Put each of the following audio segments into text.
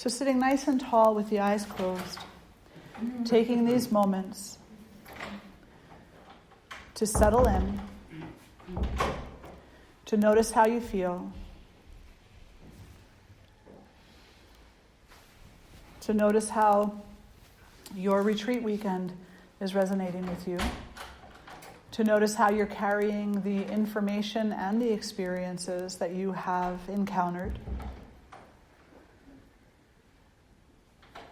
So sitting nice and tall with the eyes closed, taking these moments to settle in, to notice how you feel, to notice how your retreat weekend is resonating with you, to notice how you're carrying the information and the experiences that you have encountered.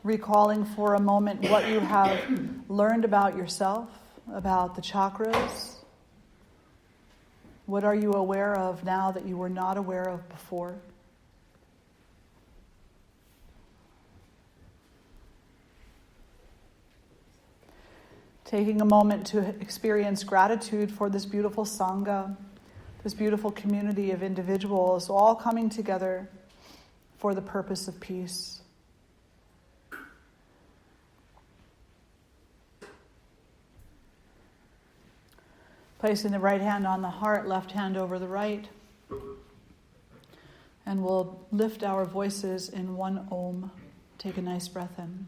Recalling for a moment what you have learned about yourself, about the chakras. What are you aware of now that you were not aware of before? Taking a moment to experience gratitude for this beautiful Sangha, this beautiful community of individuals all coming together for the purpose of peace. Placing the right hand on the heart, left hand over the right. And we'll lift our voices in one Om. Take a nice breath in.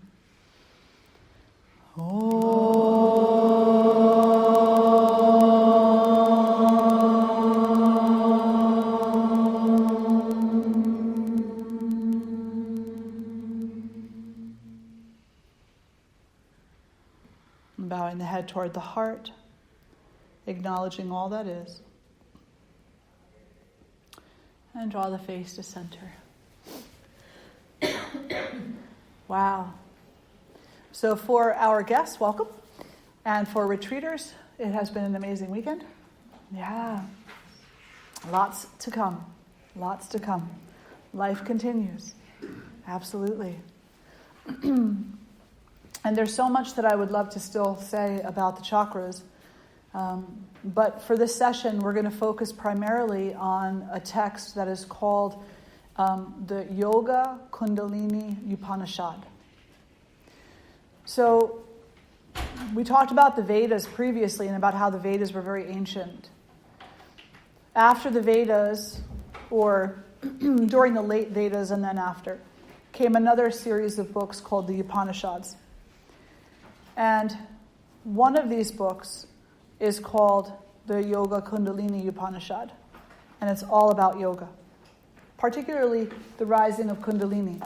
Bowing the head toward the heart, acknowledging all that is. And draw the face to center. Wow. So for our guests, welcome. And for retreaters, it has been an amazing weekend. Yeah. Lots to come. Lots to come. Life continues. Absolutely. And there's so much that I would love to still say about the chakras. But for this session, we're going to focus primarily on a text that is called the Yoga Kundalini Upanishad. So we talked about the Vedas previously and about how the Vedas were very ancient. After the Vedas, or during the late Vedas and then after, came another series of books called the Upanishads. And one of these books is called the Yoga Kundalini Upanishad. And it's all about yoga, particularly the rising of Kundalini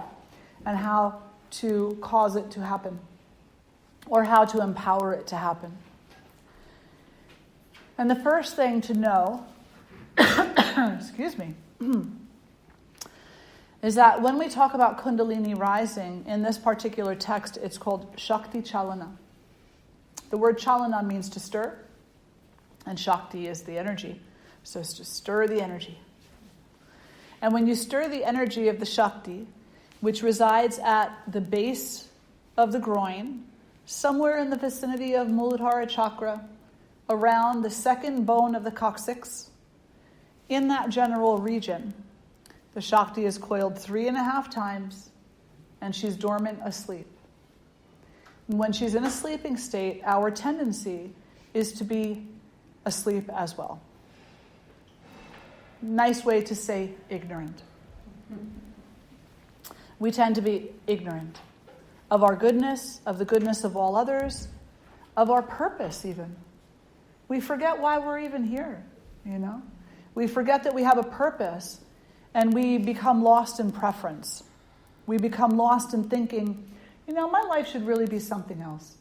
and how to cause it to happen, or how to empower it to happen. And the first thing to know, excuse me, is that when we talk about Kundalini rising, in this particular text, it's called Shakti Chalana. The word Chalana means to stir, and Shakti is the energy. So it's to stir the energy. And when you stir the energy of the Shakti, which resides at the base of the groin, somewhere in the vicinity of Muladhara chakra, around the second bone of the coccyx, in that general region, the Shakti is coiled 3.5 times, and she's dormant asleep. And when she's in a sleeping state, our tendency is to be asleep as well. Nice way to say ignorant. We tend to be ignorant of our goodness, of the goodness of all others, of our purpose even. We forget why we're even here, you know? We forget that we have a purpose, and we become lost in preference. We become lost in thinking, you know, my life should really be something else.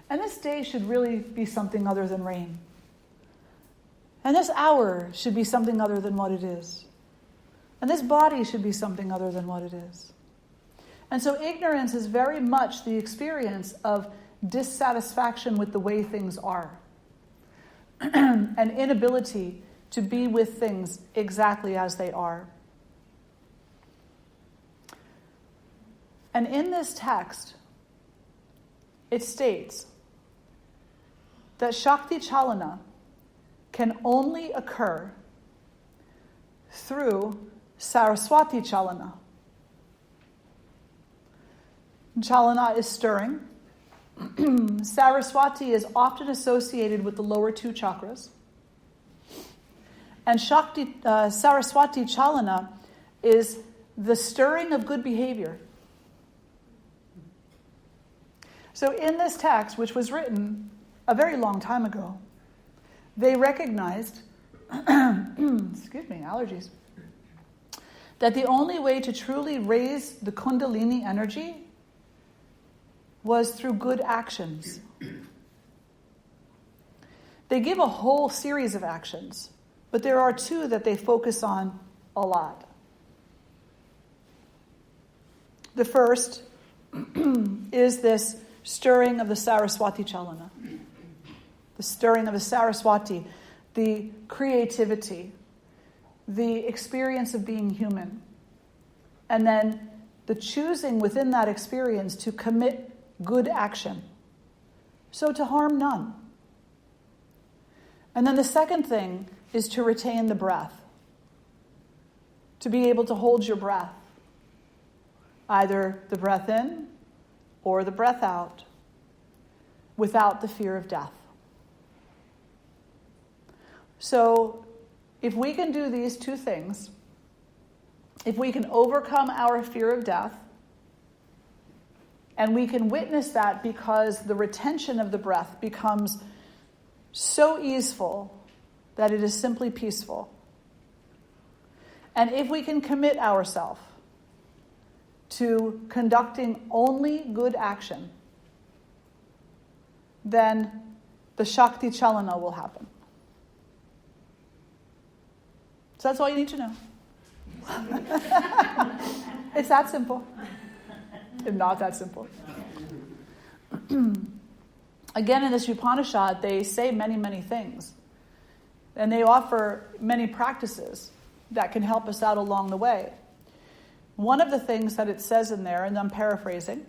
And this day should really be something other than rain. And this hour should be something other than what it is. And this body should be something other than what it is. And so ignorance is very much the experience of dissatisfaction with the way things are. An inability to be with things exactly as they are. And in this text, it states that Shakti Chalana can only occur through Saraswati Chalana. Chalana is stirring. Saraswati is often associated with the lower 2 chakras. And Saraswati Chalana is the stirring of good behavior. So in this text, which was written a very long time ago, they recognized, excuse me, allergies, that the only way to truly raise the Kundalini energy was through good actions. They give a whole series of actions, but there are two that they focus on a lot. The first is this stirring of the Saraswati Chalana. The stirring of the Saraswati, the creativity, the experience of being human, and then the choosing within that experience to commit good action. So to harm none. And then the second thing is to retain the breath. To be able to hold your breath. Either the breath in or the breath out without the fear of death. So if we can do these two things, if we can overcome our fear of death, and we can witness that because the retention of the breath becomes so easeful that it is simply peaceful. And if we can commit ourselves to conducting only good action, then the Shakti Chalana will happen. So that's all you need to know. It's that simple. It's not that simple. Again, in this Upanishad, they say many, many things. And they offer many practices that can help us out along the way. One of the things that it says in there, and I'm paraphrasing,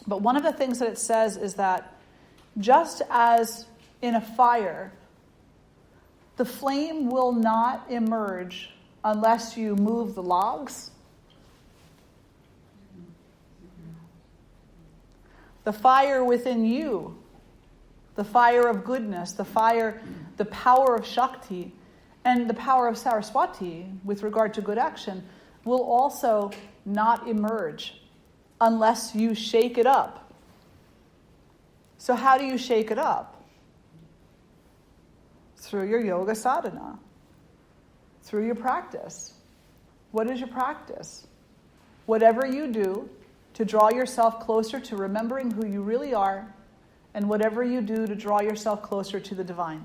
but one of the things that it says is that just as in a fire, the flame will not emerge unless you move the logs. The fire within you, the fire of goodness, the power of Shakti, and the power of Saraswati with regard to good action will also not emerge unless you shake it up. So how do you shake it up? Through your yoga sadhana, through your practice. What is your practice? Whatever you do to draw yourself closer to remembering who you really are, and whatever you do to draw yourself closer to the divine.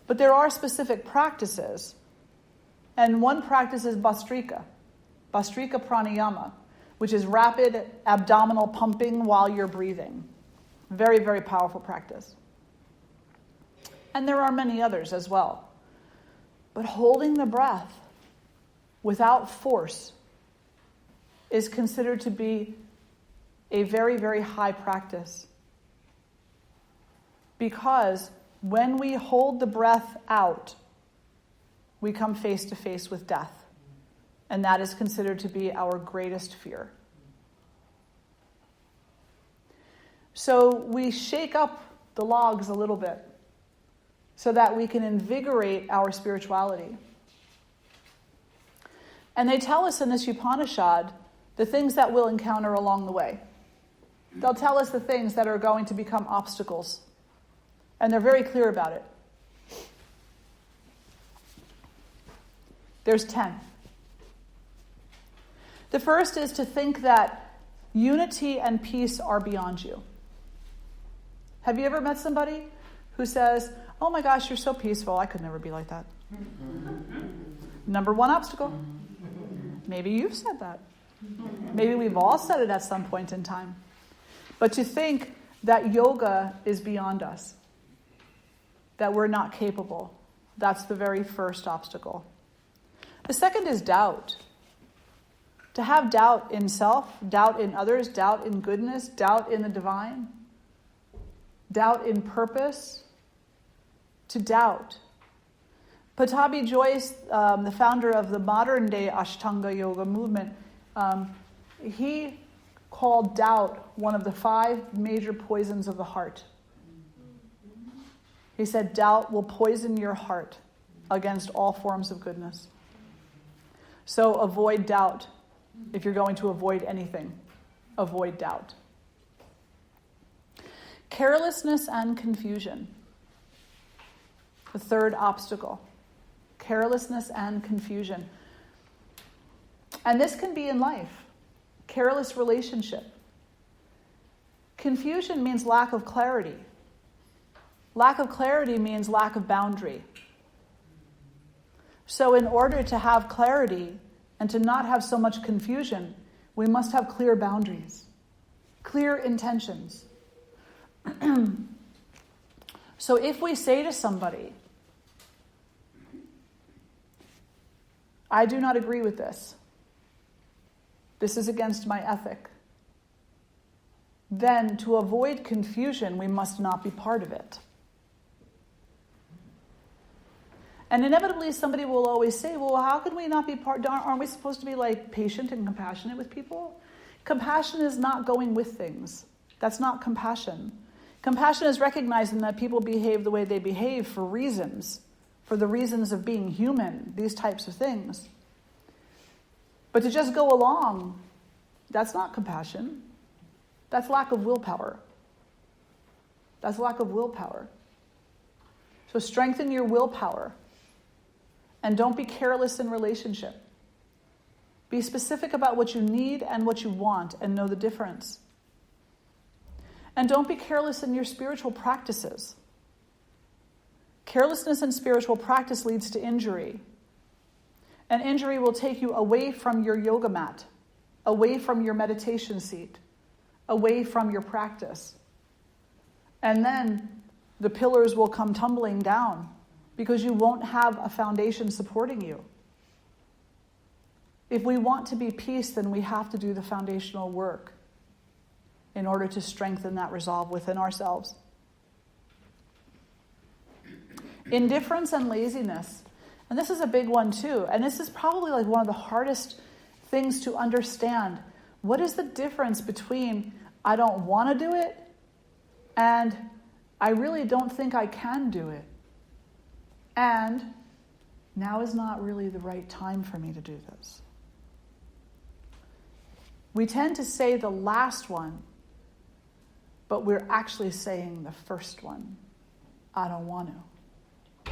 But there are specific practices, and one practice is Bhastrika pranayama, which is rapid abdominal pumping while you're breathing. Very, very powerful practice. And there are many others as well. But holding the breath without force is considered to be a very, very high practice. Because when we hold the breath out, we come face to face with death. And that is considered to be our greatest fear. So we shake up the logs a little bit so that we can invigorate our spirituality. And they tell us in this Upanishad the things that we'll encounter along the way. They'll tell us the things that are going to become obstacles. And they're very clear about it. There's 10. The first is to think that unity and peace are beyond you. Have you ever met somebody who says, "Oh my gosh, you're so peaceful. I could never be like that." Number one obstacle. Maybe you've said that. Maybe we've all said it at some point in time. But to think that yoga is beyond us, that we're not capable, that's the very first obstacle. The second is doubt. To have doubt in self, doubt in others, doubt in goodness, doubt in the divine, doubt in purpose, to doubt. Mataji Joyce, the founder of the modern day Ashtanga yoga movement, he called doubt one of the 5 major poisons of the heart. He said doubt will poison your heart against all forms of goodness. So avoid doubt. If you're going to avoid anything, avoid doubt. Carelessness and confusion. The third obstacle. Carelessness and confusion. And this can be in life. Careless relationship. Confusion means lack of clarity. Lack of clarity means lack of boundary. So in order to have clarity and to not have so much confusion, we must have clear boundaries, clear intentions. So if we say to somebody, I do not agree with this, this is against my ethic, then to avoid confusion, we must not be part of it. And inevitably somebody will always say, well, how can we not be part, aren't we supposed to be like patient and compassionate with people? Compassion is not going with things. That's not compassion. Compassion is recognizing that people behave the way they behave for reasons, for the reasons of being human, these types of things. But to just go along, that's not compassion. That's lack of willpower. That's lack of willpower. So strengthen your willpower. And don't be careless in relationship. Be specific about what you need and what you want and know the difference. And don't be careless in your spiritual practices. Carelessness in spiritual practice leads to injury. And injury will take you away from your yoga mat, away from your meditation seat, away from your practice. And then the pillars will come tumbling down because you won't have a foundation supporting you. If we want to be peace, then we have to do the foundational work in order to strengthen that resolve within ourselves. Indifference and laziness. And this is a big one too. And this is probably like one of the hardest things to understand. What is the difference between I don't want to do it and I really don't think I can do it, and now is not really the right time for me to do this? We tend to say the last one, but we're actually saying the first one. I don't want to.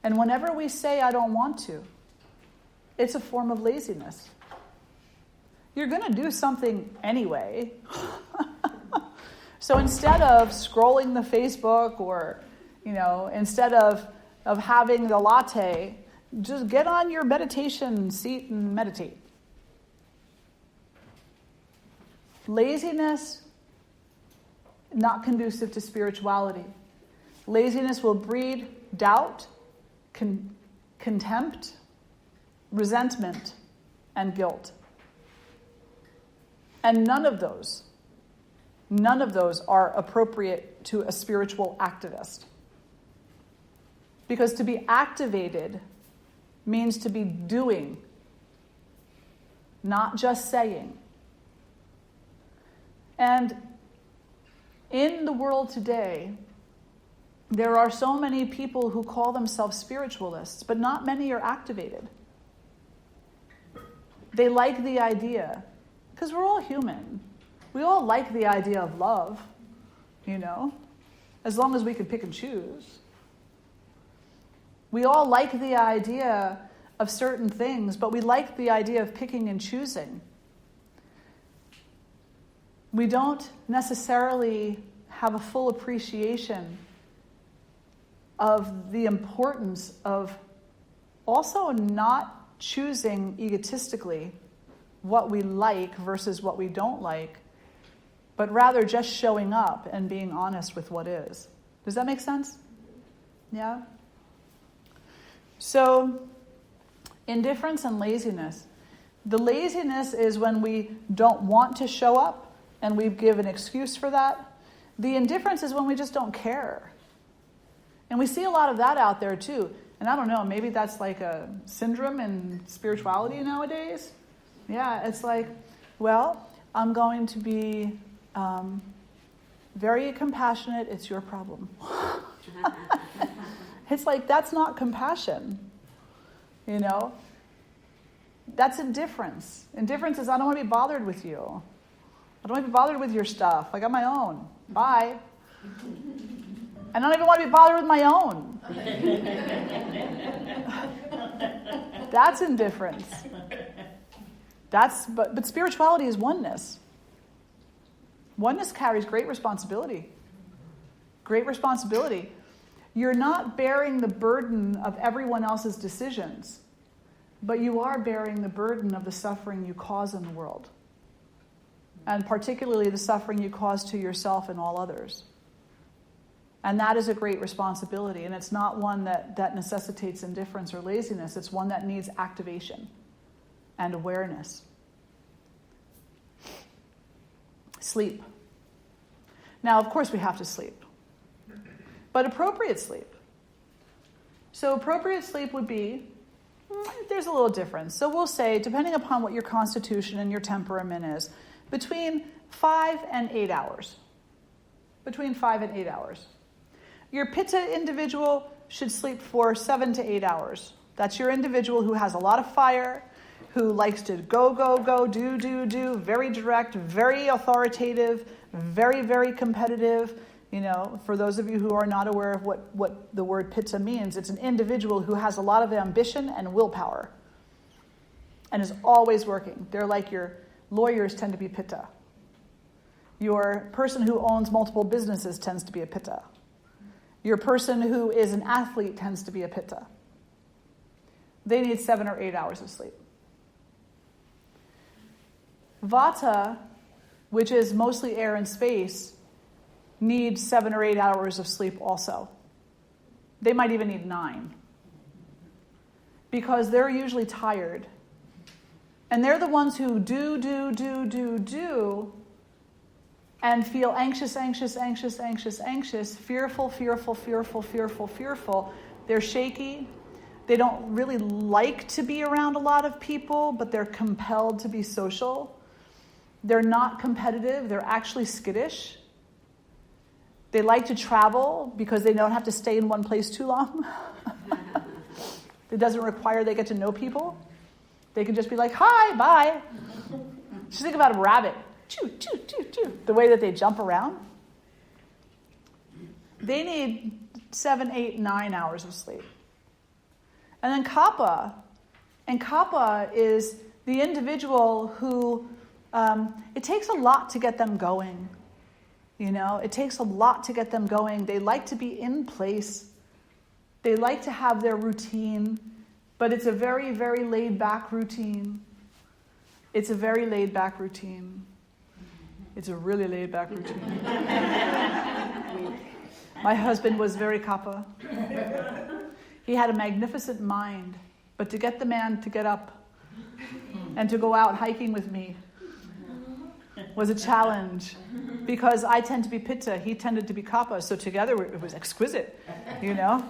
And whenever we say I don't want to, it's a form of laziness. You're going to do something anyway. So instead of scrolling the Facebook or, instead of having the latte, just get on your meditation seat and meditate. Laziness, not conducive to spirituality. Laziness will breed doubt, contempt, resentment, and guilt. And none of those are appropriate to a spiritual activist. Because to be activated means to be doing, not just saying. And in the world today, there are so many people who call themselves spiritualists, but not many are activated. They like the idea, because we're all human. We all like the idea of love, as long as we can pick and choose. We all like the idea of certain things, but we like the idea of picking and choosing. We don't necessarily have a full appreciation of the importance of also not choosing egotistically what we like versus what we don't like, but rather just showing up and being honest with what is. Does that make sense? Yeah? So, indifference and laziness. The laziness is when we don't want to show up and we give an excuse for that. The indifference is when we just don't care. And we see a lot of that out there too. And I don't know, maybe that's like a syndrome in spirituality nowadays. Yeah, it's like, well, I'm going to be very compassionate. It's your problem. It's like, that's not compassion. That's indifference. Indifference is, I don't want to be bothered with you. I don't want to be bothered with your stuff. I got my own. Bye. I don't even want to be bothered with my own. That's indifference. But spirituality is oneness. Oneness carries great responsibility. Great responsibility. You're not bearing the burden of everyone else's decisions, but you are bearing the burden of the suffering you cause in the world. And particularly the suffering you cause to yourself and all others. And that is a great responsibility. And it's not one that necessitates indifference or laziness. It's one that needs activation and awareness. Sleep. Now, of course, we have to sleep. But appropriate sleep. So appropriate sleep would be, there's a little difference. So we'll say, depending upon what your constitution and your temperament is, between 5 and 8 hours. Between 5 and 8 hours. Your Pitta individual should sleep for 7 to 8 hours. That's your individual who has a lot of fire, who likes to go, do, very direct, very authoritative, very, very competitive. You know, for those of you who are not aware of what the word Pitta means, it's an individual who has a lot of ambition and willpower and is always working. They're like your lawyers tend to be Pitta. Your person who owns multiple businesses tends to be a Pitta. Your person who is an athlete tends to be a Pitta. They need 7 or 8 hours of sleep. Vata, which is mostly air and space, need 7 or 8 hours of sleep also. They might even need 9. Because they're usually tired. And they're the ones who do, and feel anxious, fearful. They're shaky. They don't really like to be around a lot of people, but they're compelled to be social. They're not competitive. They're actually skittish. They like to travel because they don't have to stay in one place too long. It doesn't require they get to know people. They can just be like, hi, bye. Just think about a rabbit. Choo, choo, choo, choo. The way that they jump around. They need 7, 8, 9 hours of sleep. And then Kapha. And Kapha is the individual who, it takes a lot to get them going. You know, it takes a lot to get them going. They like to be in place. They like to have their routine, but it's a very, very laid-back routine. It's a very laid-back routine. It's a really laid-back routine. My husband was very Kapha. He had a magnificent mind, but to get the man to get up and to go out hiking with me was a challenge, because I tend to be Pitta, he tended to be Kapha, so together it was exquisite, you know?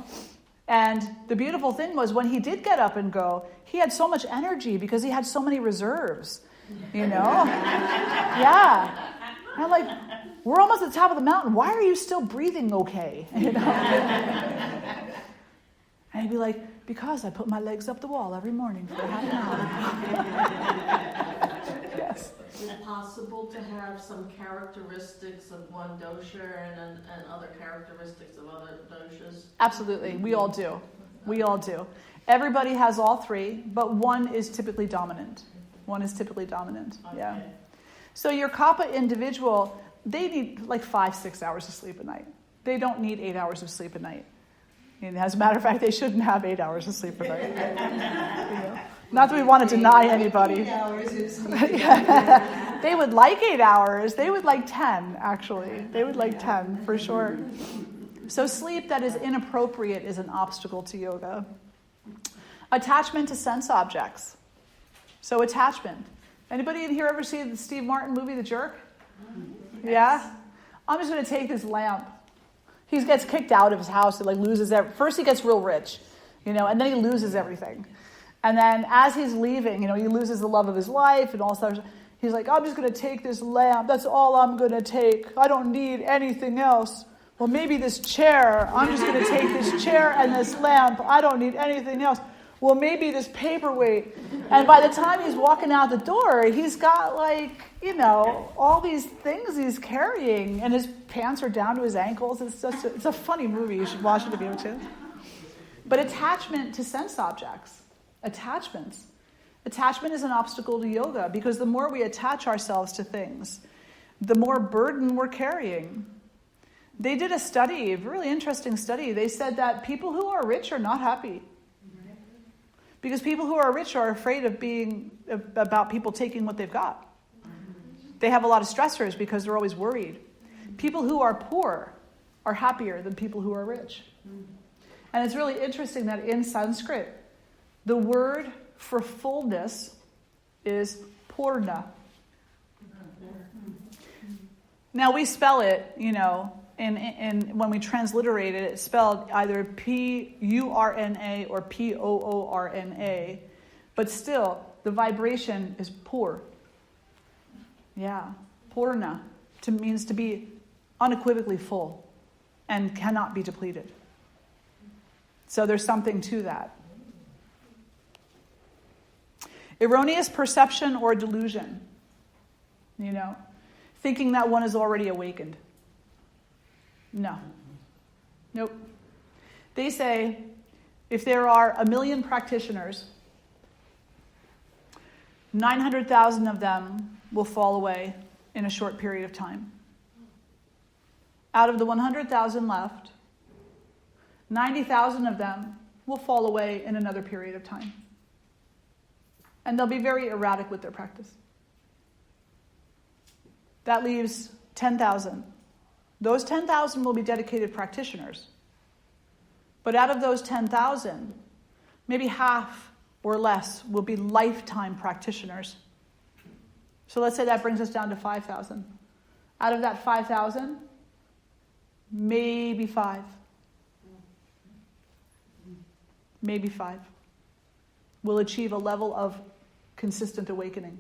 And the beautiful thing was, when he did get up and go, he had so much energy because he had so many reserves, you know? Yeah. And I'm like, we're almost at the top of the mountain. Why are you still breathing okay? You know? And he'd be like, because I put my legs up the wall every morning for half an hour. Yes. Is it possible to have some characteristics of one dosha and other characteristics of other doshas? Absolutely. We all do. We all do. Everybody has all three, but one is typically dominant. One is typically dominant. Okay. Yeah. So your Kapha individual, they need like 5-6 hours of sleep a night. They don't need 8 hours of sleep a night. And as a matter of fact, they shouldn't have 8 hours of sleep a night. You know? Not that we want to deny anybody. 8 hours of sleep. They would like 8 hours. They would like 10, actually. They would like 10, for sure. So sleep that is inappropriate is an obstacle to yoga. Attachment to sense objects. So attachment. Anybody in here ever see the Steve Martin movie, The Jerk? Yes. Yeah? I'm just going to take this lamp. He gets kicked out of his house. He loses first he gets real rich, and then he loses everything. And then as he's leaving, he loses the love of his life and all stuff. He's like, I'm just going to take this lamp. That's all I'm going to take. I don't need anything else. Well, maybe this chair. I'm just going to take this chair and this lamp. I don't need anything else. Well, maybe this paperweight. And by the time he's walking out the door, he's got all these things he's carrying, and his pants are down to his ankles. It's a funny movie. You should watch it if you have a chance. But attachment to sense objects, Attachment is an obstacle to yoga, because the more we attach ourselves to things, the more burden we're carrying. They did a study, a really interesting study. They said that people who are rich are not happy. Because people who are rich are afraid about people taking what they've got. They have a lot of stressors because they're always worried. People who are poor are happier than people who are rich. And it's really interesting that in Sanskrit, the word for fullness is purna. Now we spell it, and when we transliterate it, it's spelled either P-U-R-N-A or P-O-O-R-N-A. But still, the vibration is pur. Yeah, purna means to be unequivocally full and cannot be depleted. So there's something to that. Erroneous perception or delusion. Thinking that one is already awakened. No. Nope. They say if there are 1 million practitioners, 900,000 of them will fall away in a short period of time. Out of the 100,000 left, 90,000 of them will fall away in another period of time. And they'll be very erratic with their practice. That leaves 10,000. Those 10,000 will be dedicated practitioners. But out of those 10,000, maybe half or less will be lifetime practitioners. So let's say that brings us down to 5,000. Out of that 5,000, maybe 5 will achieve a level of consistent awakening.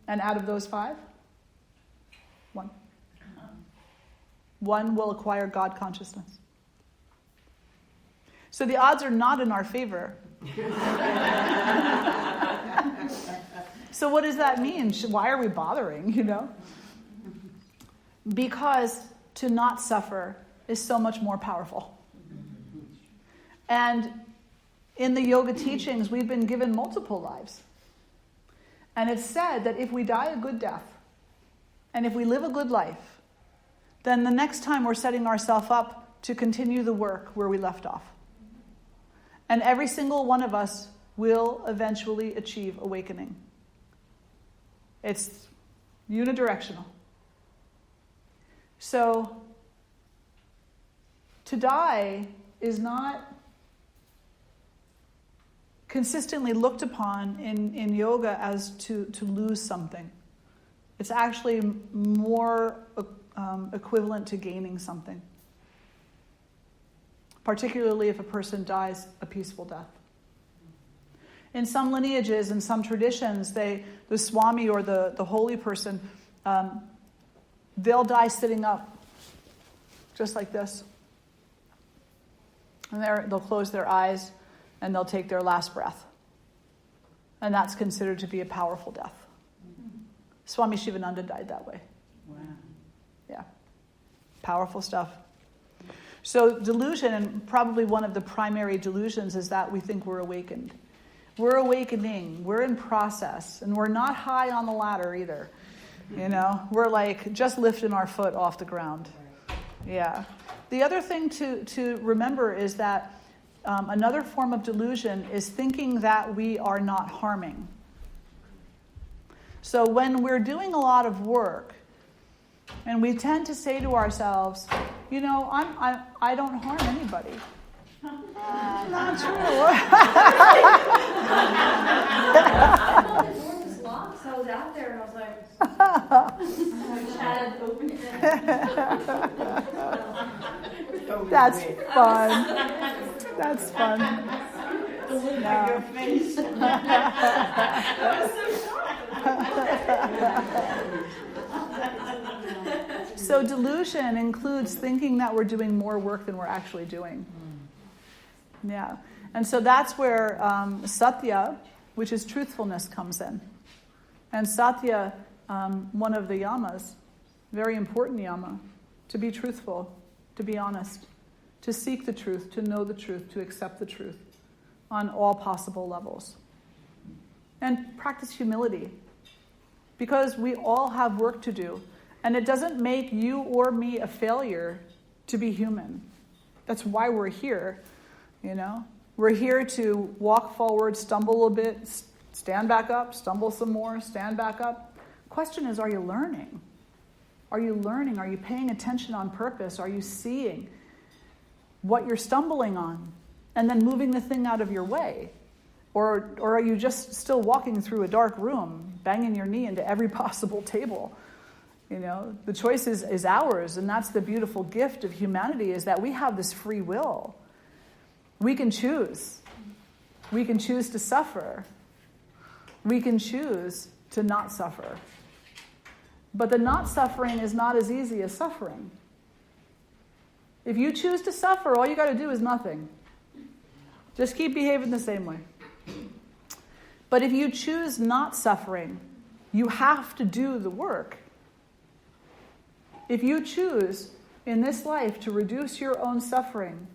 And out of those 5, 1 will acquire God consciousness. So the odds are not in our favor. So what does that mean? Why are we bothering, Because to not suffer is so much more powerful. And in the yoga teachings, we've been given multiple lives. And it's said that if we die a good death, and if we live a good life, then the next time we're setting ourselves up to continue the work where we left off. And every single one of us will eventually achieve awakening. It's unidirectional. So, to die is not consistently looked upon in yoga as to lose something. It's actually more equivalent to gaining something, particularly if a person dies a peaceful death. In some lineages, in some traditions, the Swami or the holy person, they'll die sitting up, just like this. And they'll close their eyes and they'll take their last breath. And that's considered to be a powerful death. Swami Shivananda died that way. Wow. Yeah. Powerful stuff. So delusion, and probably one of the primary delusions, is that we think we're awakened. We're awakening. We're in process. And we're not high on the ladder either. We're like just lifting our foot off the ground. Yeah. The other thing to remember is that another form of delusion is thinking that we are not harming. So when we're doing a lot of work, and we tend to say to ourselves, I don't harm anybody. Not true. The door was locked, so I was out there and I was like, Chad, open it. That's fun. That's fun. The look No. on your face. So delusion includes thinking that we're doing more work than we're actually doing. Yeah. And so that's where Satya which is truthfulness, comes in. And Satya, one of the yamas, very important yama, to be truthful, to be honest, to seek the truth, to know the truth, to accept the truth on all possible levels. And practice humility, because we all have work to do. And it doesn't make you or me a failure to be human. That's why we're here, you know? We're here to walk forward, stumble a bit, stand back up, stumble some more, stand back up. Question is, are you learning? Are you learning? Are you paying attention on purpose? Are you seeing what you're stumbling on and then moving the thing out of your way? Or are you just still walking through a dark room, banging your knee into every possible table? You know, the choice is ours, and that's the beautiful gift of humanity, is that we have this free will. We can choose. We can choose to suffer. We can choose to not suffer. But the not suffering is not as easy as suffering. If you choose to suffer, all you got to do is nothing. Just keep behaving the same way. But if you choose not suffering, you have to do the work. If you choose in this life to reduce your own suffering,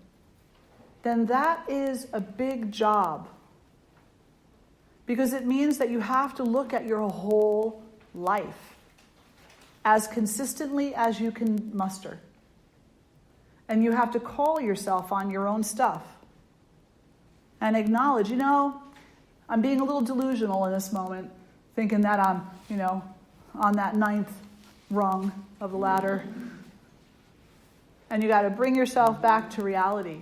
then that is a big job. Because it means that you have to look at your whole life as consistently as you can muster. And you have to call yourself on your own stuff and acknowledge, I'm being a little delusional in this moment, thinking that I'm, on that 9th rung of the ladder. And you got to bring yourself back to reality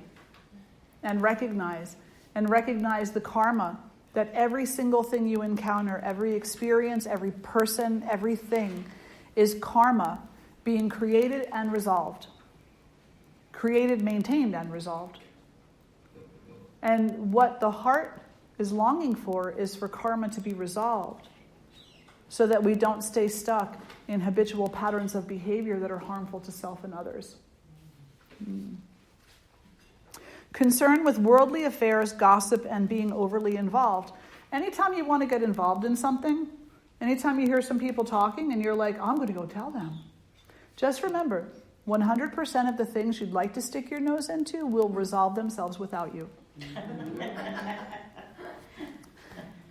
and recognize the karma that every single thing you encounter, every experience, every person, everything is karma being created and resolved. Created, maintained, and resolved. And what the heart is longing for is for karma to be resolved so that we don't stay stuck in habitual patterns of behavior that are harmful to self and others. Concern with worldly affairs, gossip, and being overly involved. Anytime you want to get involved in something, anytime you hear some people talking and you're like, I'm going to go tell them. Just remember, 100% of the things you'd like to stick your nose into will resolve themselves without you.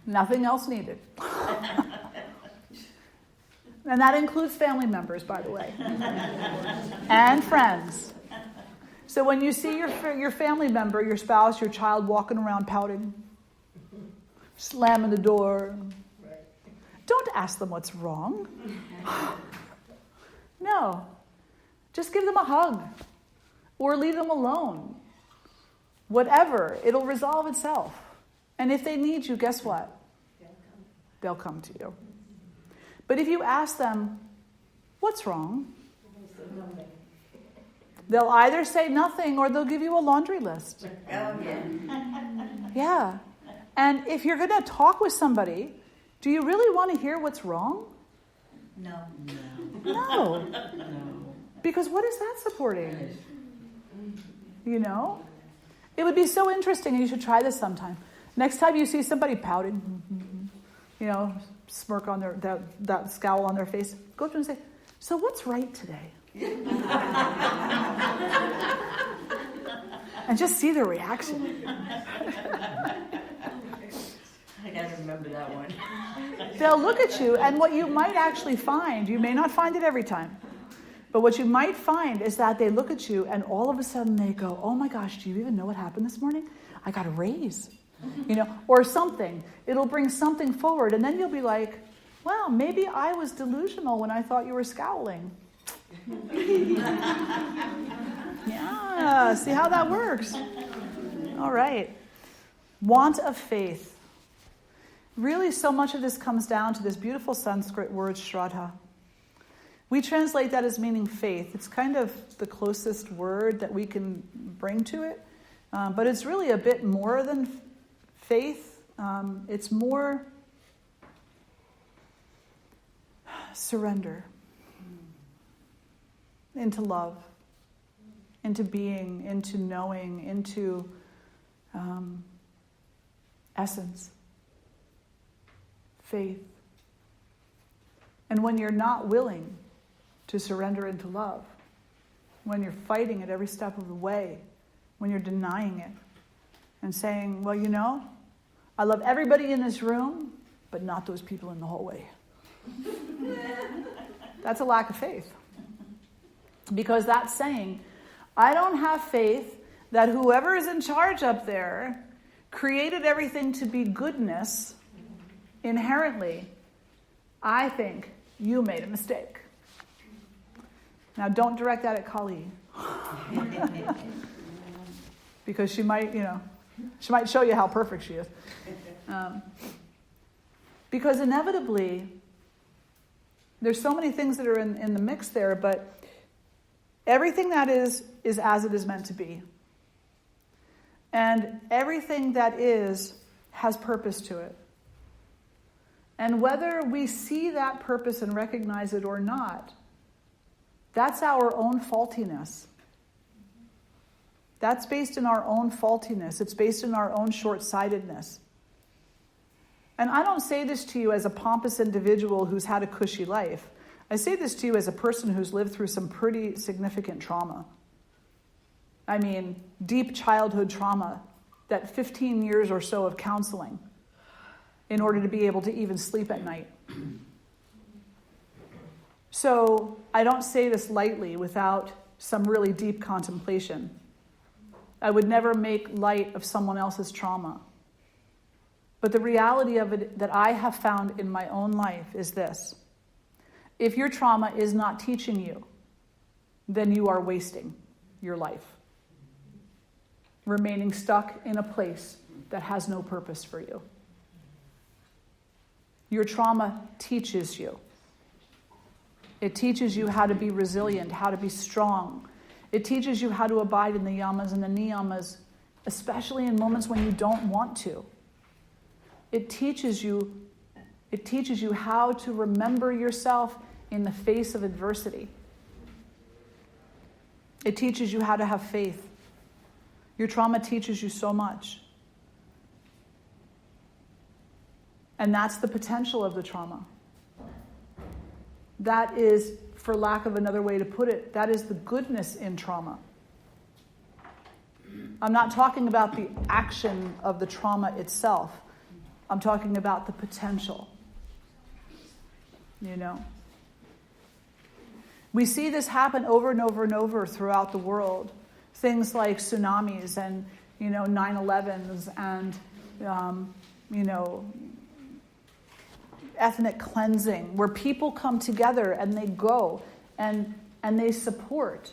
Nothing else needed. And that includes family members, by the way. And friends. So when you see your family member, your spouse, your child walking around pouting, slamming the door, don't ask them what's wrong. No. Just give them a hug. Or leave them alone. Whatever. It'll resolve itself. And if they need you, guess what? They'll come to you. But if you ask them, what's wrong? They'll either say nothing or they'll give you a laundry list. Yeah. And if you're going to talk with somebody, do you really want to hear what's wrong? No. Because what is that supporting? It would be so interesting, and you should try this sometime. Next time you see somebody pouting, smirk on that scowl on their face, go up to them and say, so what's right today? And just see their reaction. I gotta remember that one. They'll look at you, and what you might actually find, you may not find it every time, but what you might find is that they look at you and all of a sudden they go, oh my gosh, do you even know what happened this morning? I got a raise. Or something. It'll bring something forward, and then you'll be like, well, maybe I was delusional when I thought you were scowling. Yeah, see how that works. All right. Want of faith. Really, so much of this comes down to this beautiful Sanskrit word, shraddha. We translate that as meaning faith. It's kind of the closest word that we can bring to it. But it's really a bit more than faith. It's more surrender into love, into being, into knowing, into essence. faith. And when you're not willing to surrender into love, when you're fighting it every step of the way, when you're denying it and saying, well, you know, I love everybody in this room, but not those people in the hallway. That's a lack of faith. Because that's saying, I don't have faith that whoever is in charge up there created everything to be goodness inherently. I think you made a mistake. Now, don't direct that at Kali. Because she might show you how perfect she is. Because inevitably, there's so many things that are in the mix there, but everything that is as it is meant to be. And everything that is has purpose to it. And whether we see that purpose and recognize it or not, that's our own faultiness. That's based in our own faultiness. It's based in our own short-sightedness. And I don't say this to you as a pompous individual who's had a cushy life. I say this to you as a person who's lived through some pretty significant trauma. I mean, deep childhood trauma, that 15 years or so of counseling in order to be able to even sleep at night. So I don't say this lightly without some really deep contemplation. I would never make light of someone else's trauma. But the reality of it that I have found in my own life is this. If your trauma is not teaching you, then you are wasting your life. Remaining stuck in a place that has no purpose for you. Your trauma teaches you. It teaches you how to be resilient, how to be strong. It teaches you how to abide in the yamas and the niyamas, especially in moments when you don't want to. It teaches you how to remember yourself in the face of adversity. It teaches you how to have faith. Your trauma teaches you so much. And that's the potential of the trauma. That is, for lack of another way to put it, that is the goodness in trauma. I'm not talking about the action of the trauma itself. I'm talking about the potential. You know? We see this happen over and over and over throughout the world. Things like tsunamis and, 9/11s and, ethnic cleansing, where people come together and they go and they support.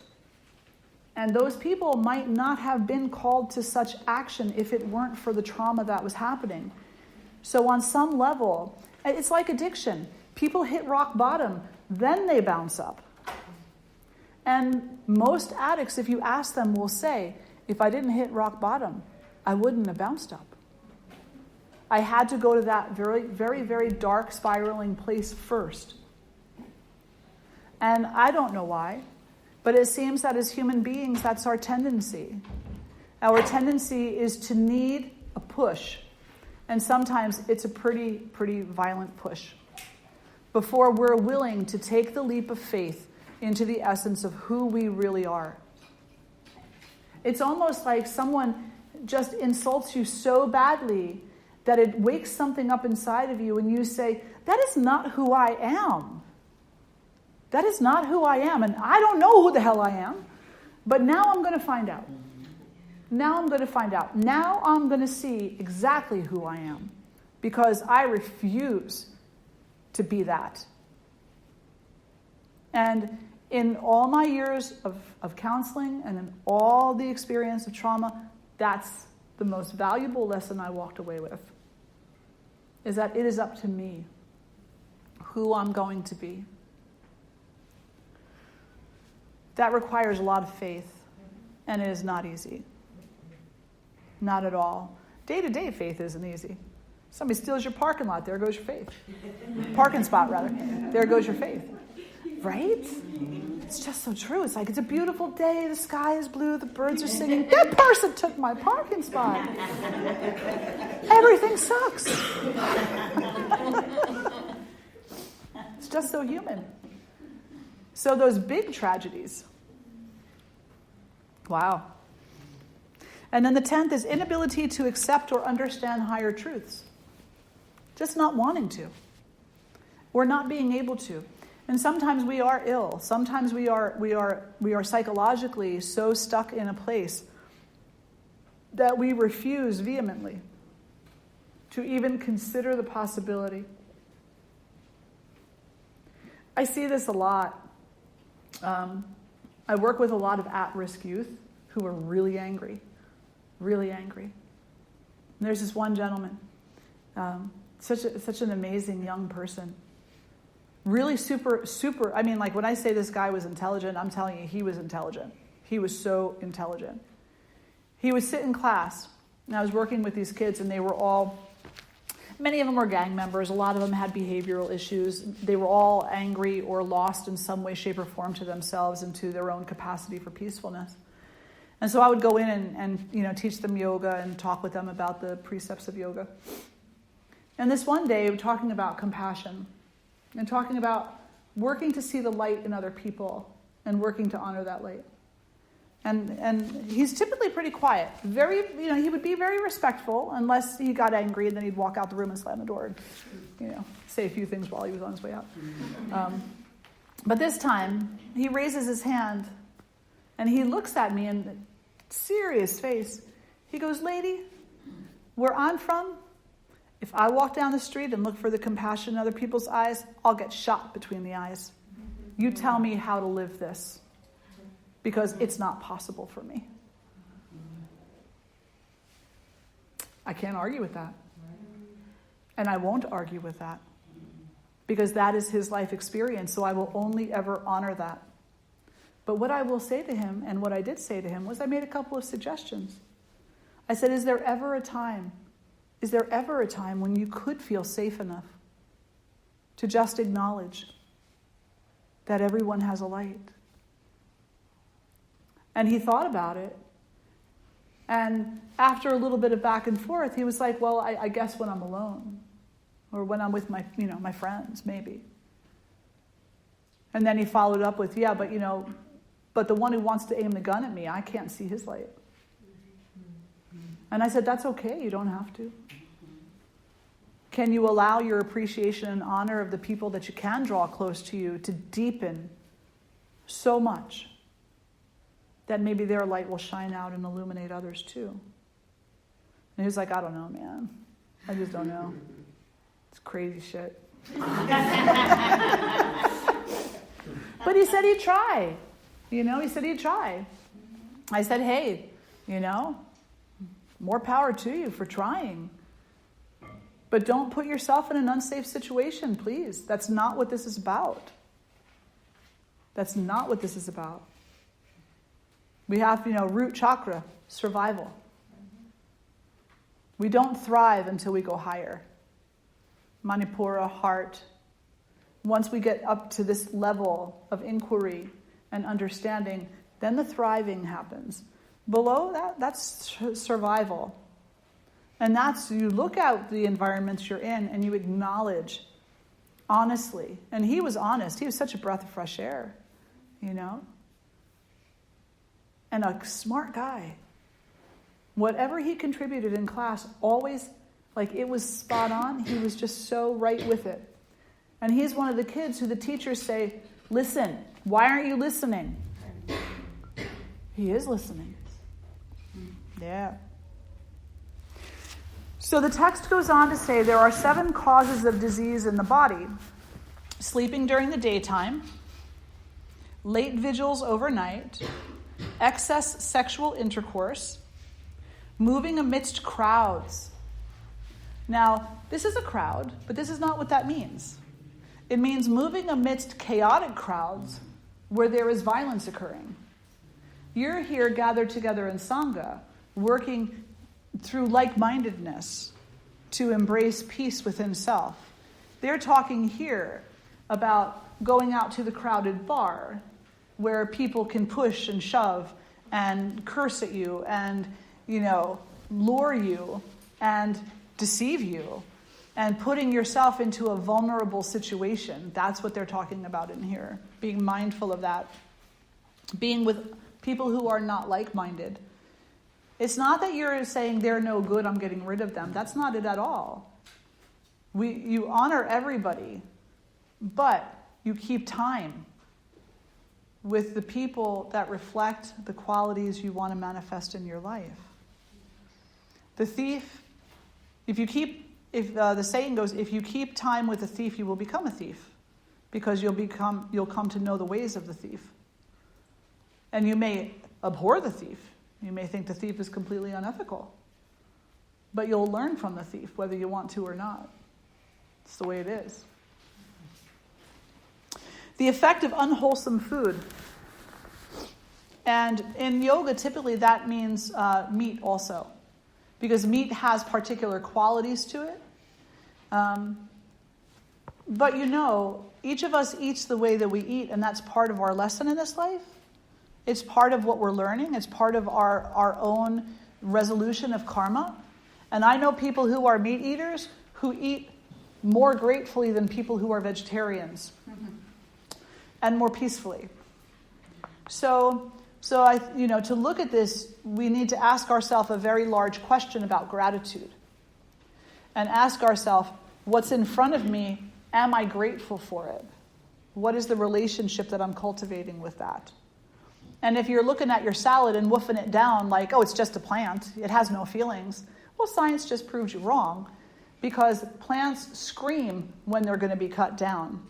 And those people might not have been called to such action if it weren't for the trauma that was happening. So on some level, it's like addiction. People hit rock bottom, then they bounce up. And most addicts, if you ask them, will say, if I didn't hit rock bottom, I wouldn't have bounced up. I had to go to that very, very, very dark, spiraling place first. And I don't know why, but it seems that as human beings, that's our tendency. Our tendency is to need a push. And sometimes it's a pretty, pretty violent push before we're willing to take the leap of faith into the essence of who we really are. It's almost like someone just insults you so badly that it wakes something up inside of you and you say, that is not who I am. That is not who I am. And I don't know who the hell I am. But now I'm going to find out. Now I'm going to find out. Now I'm going to see exactly who I am. Because I refuse to be that. And in all my years of counseling and in all the experience of trauma, that's the most valuable lesson I walked away with. Is that it is up to me who I'm going to be. That requires a lot of faith, and it is not easy. Not at all. Day-to-day faith isn't easy. Somebody steals your parking lot, there goes your faith. Parking spot, rather. There goes your faith. Right? It's just so true. It's like, it's a beautiful day, the sky is blue, the birds are singing. That person took my parking spot. Everything sucks. just so human. So those big tragedies. Wow. And then the 10th is inability to accept or understand higher truths. Just not wanting to. Or not being able to. And sometimes we are ill. Sometimes we are psychologically so stuck in a place that we refuse vehemently to even consider the possibility. I see this a lot. I work with a lot of at-risk youth who are really angry. Really angry. And there's this one gentleman, such an amazing young person. Really super, I mean, like when I say this guy was intelligent, I'm telling you, he was intelligent. He was so intelligent. He would sit in class, and I was working with these kids, and they were all, many of them were gang members, a lot of them had behavioral issues. They were all angry or lost in some way, shape, or form to themselves and to their own capacity for peacefulness. And so I would go in and teach them yoga and talk with them about the precepts of yoga. And this one day, we were talking about compassion and talking about working to see the light in other people and working to honor that light. And he's typically pretty quiet. Very, he would be very respectful unless he got angry, and then he'd walk out the room and slam the door and, say a few things while he was on his way out. But this time, he raises his hand and he looks at me in serious face. He goes, "Lady, where I'm from, if I walk down the street and look for the compassion in other people's eyes, I'll get shot between the eyes. You tell me how to live this, because it's not possible for me." I can't argue with that. And I won't argue with that, because that is his life experience, so I will only ever honor that. But what I will say to him, and what I did say to him, was I made a couple of suggestions. I said, is there ever a time when you could feel safe enough to just acknowledge that everyone has a light? And he thought about it. And after a little bit of back and forth, he was like, well, I guess when I'm alone, or when I'm with my, my friends, maybe. And then he followed up with, yeah, but the one who wants to aim the gun at me, I can't see his light. And I said, that's okay, you don't have to. Can you allow your appreciation and honor of the people that you can draw close to you to deepen so much that maybe their light will shine out and illuminate others too? And he was like, I don't know, man. I just don't know. It's crazy shit. But he said he'd try. He said he'd try. I said, hey, more power to you for trying. But don't put yourself in an unsafe situation, please. That's not what this is about. That's not what this is about. We have, root chakra, survival. We don't thrive until we go higher. Manipura, heart. Once we get up to this level of inquiry and understanding, then the thriving happens. Below that, that's survival. And that's, you look at the environments you're in and you acknowledge honestly. And he was honest. He was such a breath of fresh air, And a smart guy. Whatever he contributed in class, always, it was spot on. He was just so right with it. And he's one of the kids who the teachers say, listen, why aren't you listening? He is listening. Yeah. So the text goes on to say there are 7 causes of disease in the body. Sleeping during the daytime, late vigils overnight, excess sexual intercourse, moving amidst crowds. Now, this is a crowd, but this is not what that means. It means moving amidst chaotic crowds where there is violence occurring. You're here gathered together in Sangha, working through like-mindedness to embrace peace within self. They're talking here about going out to the crowded bar where people can push and shove and curse at you and, lure you and deceive you and putting yourself into a vulnerable situation. That's what they're talking about in here. Being mindful of that. Being with people who are not like-minded. It's not that you're saying they're no good, I'm getting rid of them. That's not it at all. You honor everybody, but you keep time with the people that reflect the qualities you want to manifest in your life. The thief, the saying goes, if you keep time with a thief, you will become a thief, because you'll come to know the ways of the thief. And you may abhor the thief. You may think the thief is completely unethical. But you'll learn from the thief, whether you want to or not. It's the way it is. The effect of unwholesome food. And in yoga, typically that means meat also. Because meat has particular qualities to it. But each of us eats the way that we eat, and that's part of our lesson in this life. It's part of what we're learning. It's part of our own resolution of karma. And I know people who are meat eaters who eat more gratefully than people who are vegetarians. And more peacefully. So to look at this, we need to ask ourselves a very large question about gratitude. And ask ourselves, what's in front of me, am I grateful for it? What is the relationship that I'm cultivating with that? And if you're looking at your salad and woofing it down like, oh, it's just a plant, it has no feelings, well, science just proves you wrong, because plants scream when they're going to be cut down.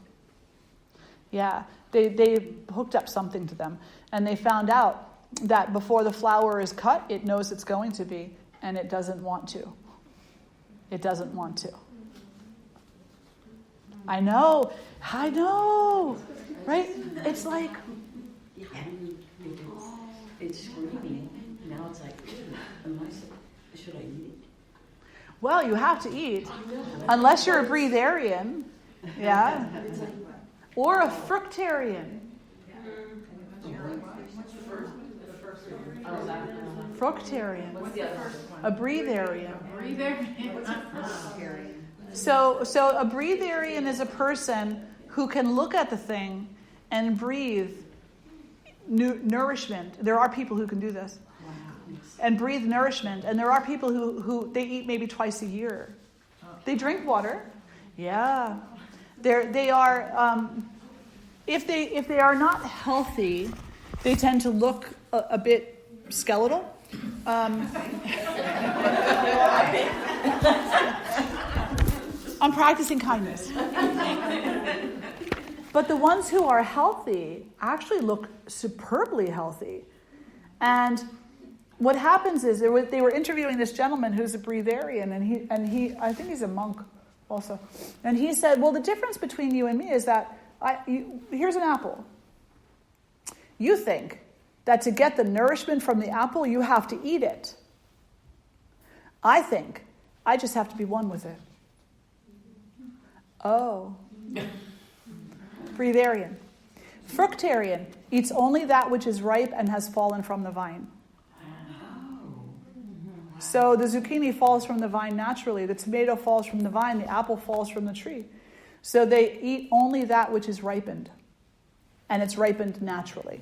Yeah, they hooked up something to them, and they found out that before the flower is cut, it knows it's going to be, and it doesn't want to. It doesn't want to. I know, right? It's like... It's screaming. Now it's like, should I eat it? Well, you have to eat. Unless you're a breatharian. Yeah. Or a fructarian. Fructarian. A breatharian. So a breatharian is a person who can look at the thing and breathe nourishment. There are people who can do this. And breathe nourishment. And there are people who they eat maybe twice a year. They drink water. Yeah. They are, if they are not healthy, they tend to look a bit skeletal. I'm practicing kindness. But the ones who are healthy actually look superbly healthy. And what happens is they were interviewing this gentleman who's a breatharian, and he I think he's a monk also. And he said, well, the difference between you and me is that here's an apple. You think that to get the nourishment from the apple, you have to eat it. I think I just have to be one with it. Oh. Breatharian. Fructarian eats only that which is ripe and has fallen from the vine. So the zucchini falls from the vine naturally, the tomato falls from the vine, the apple falls from the tree. So they eat only that which is ripened. And it's ripened naturally.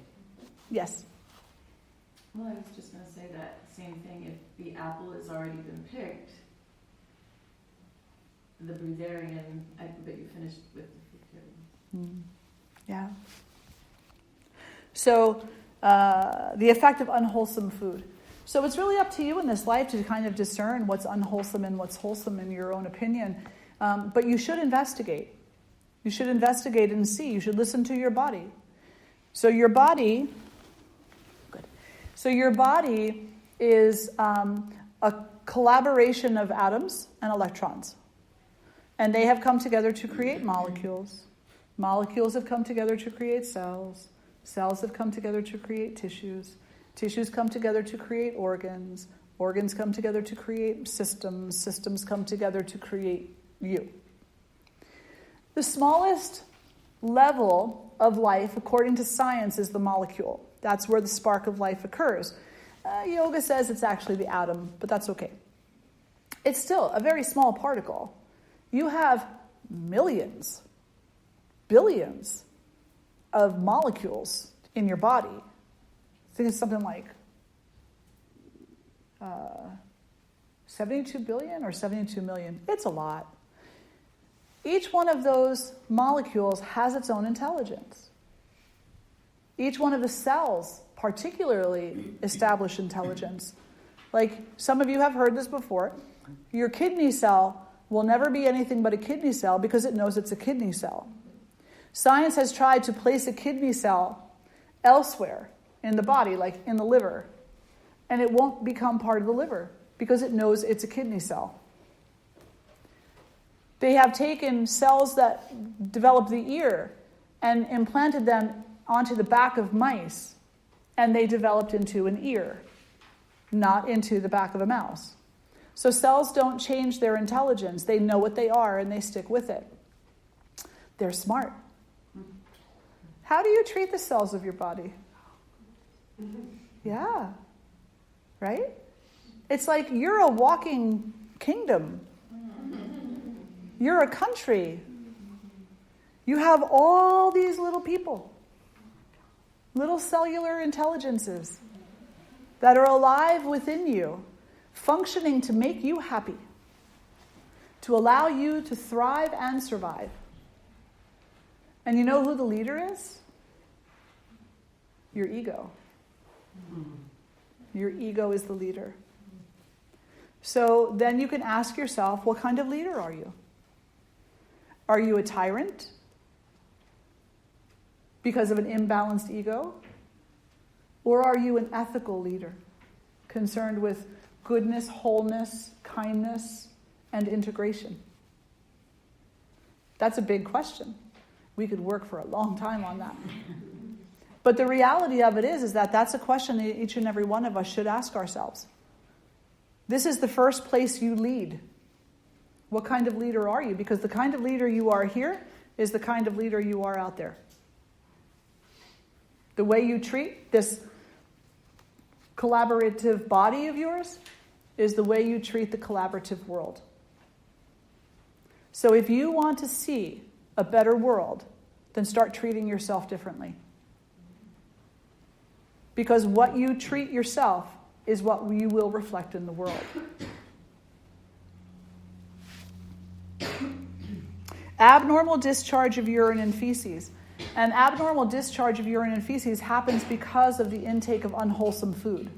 Yes? Well, I was just going to say that same thing. If the apple has already been picked, the breatharian, I bet you finished with the fructarian. Yeah. So the effect of unwholesome food. So it's really up to you in this life to kind of discern what's unwholesome and what's wholesome in your own opinion. But you should investigate. You should investigate and see. You should listen to your body. So your body is a collaboration of atoms and electrons. And they have come together to create molecules. Molecules have come together to create cells. Cells have come together to create tissues. Tissues come together to create organs. Organs come together to create systems. Systems come together to create you. The smallest level of life, according to science, is the molecule. That's where the spark of life occurs. Yoga says it's actually the atom, but that's okay. It's still a very small particle. You have millions, billions of molecules in your body. I think it's something like 72 billion or 72 million. It's a lot. Each one of those molecules has its own intelligence. Each one of the cells particularly establish intelligence. Like some of you have heard this before. Your kidney cell will never be anything but a kidney cell because it knows it's a kidney cell. Science has tried to place a kidney cell elsewhere in the body, like in the liver, and it won't become part of the liver because it knows it's a kidney cell. They have taken cells that develop the ear and implanted them onto the back of mice, and they developed into an ear, not into the back of a mouse. So cells don't change their intelligence. They know what they are and they stick with it. They're smart. How do you treat the cells of your body? Yeah. Right? It's like you're a walking kingdom. You're a country. You have all these little people, little cellular intelligences that are alive within you, functioning to make you happy, to allow you to thrive and survive. And you know who the leader is? Your ego. Your ego is the leader. So then you can ask yourself, what kind of leader are you? Are you a tyrant because of an imbalanced ego? Or are you an ethical leader concerned with goodness, wholeness, kindness, and integration? That's a big question. We could work for a long time on that. But the reality of it is that that's a question that each and every one of us should ask ourselves. This is the first place you lead. What kind of leader are you? Because the kind of leader you are here is the kind of leader you are out there. The way you treat this collaborative body of yours is the way you treat the collaborative world. So if you want to see a better world, then start treating yourself differently. Because what you treat yourself is what you will reflect in the world. Abnormal discharge of urine and feces. An abnormal discharge of urine and feces happens because of the intake of unwholesome food.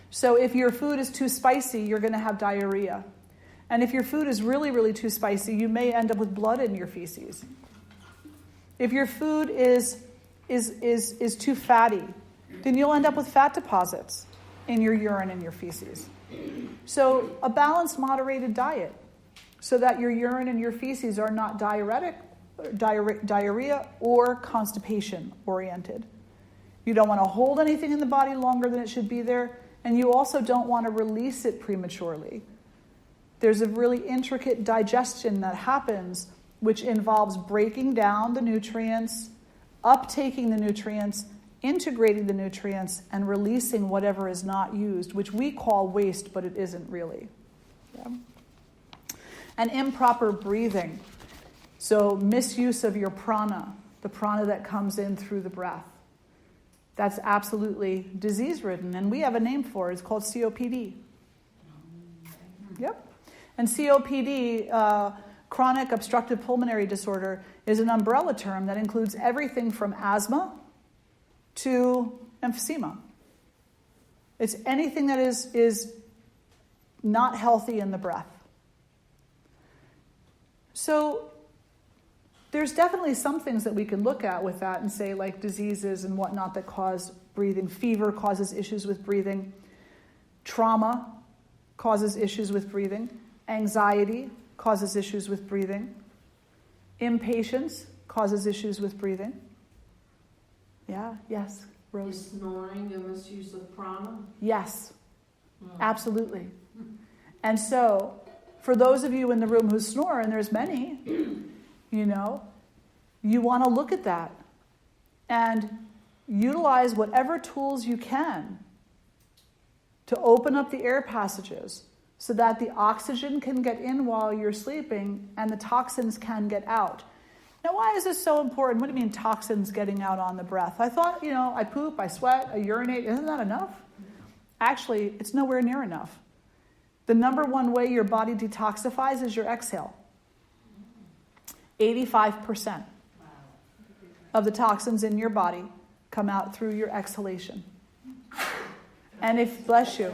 So if your food is too spicy, you're going to have diarrhea. And if your food is really, really too spicy, you may end up with blood in your feces. If your food is too fatty, then you'll end up with fat deposits in your urine and your feces. So a balanced, moderated diet so that your urine and your feces are not diarrhea or constipation oriented. You don't want to hold anything in the body longer than it should be there, and you also don't want to release it prematurely. There's a really intricate digestion that happens, which involves breaking down the nutrients, uptaking the nutrients, integrating the nutrients, and releasing whatever is not used, which we call waste, but it isn't really. Yeah. And improper breathing. So misuse of your prana, the prana that comes in through the breath. That's absolutely disease-ridden, and we have a name for it. It's called COPD. Yep. And COPD, chronic obstructive pulmonary disorder, is an umbrella term that includes everything from asthma to emphysema. It's anything that is not healthy in the breath. So there's definitely some things that we can look at with that and say, like diseases and whatnot that cause breathing. Fever causes issues with breathing. Trauma causes issues with breathing. Anxiety causes issues with breathing. Impatience causes issues with breathing. Yeah, yes, Rose. Is snoring a misuse of prana? Yes, absolutely. And so, for those of you in the room who snore, and there's many, you want to look at that and utilize whatever tools you can to open up the air passages so that the oxygen can get in while you're sleeping and the toxins can get out. Now, why is this so important? What do you mean toxins getting out on the breath? I thought, I poop, I sweat, I urinate. Isn't that enough? Actually, it's nowhere near enough. The number one way your body detoxifies is your exhale. 85% of the toxins in your body come out through your exhalation. And bless you.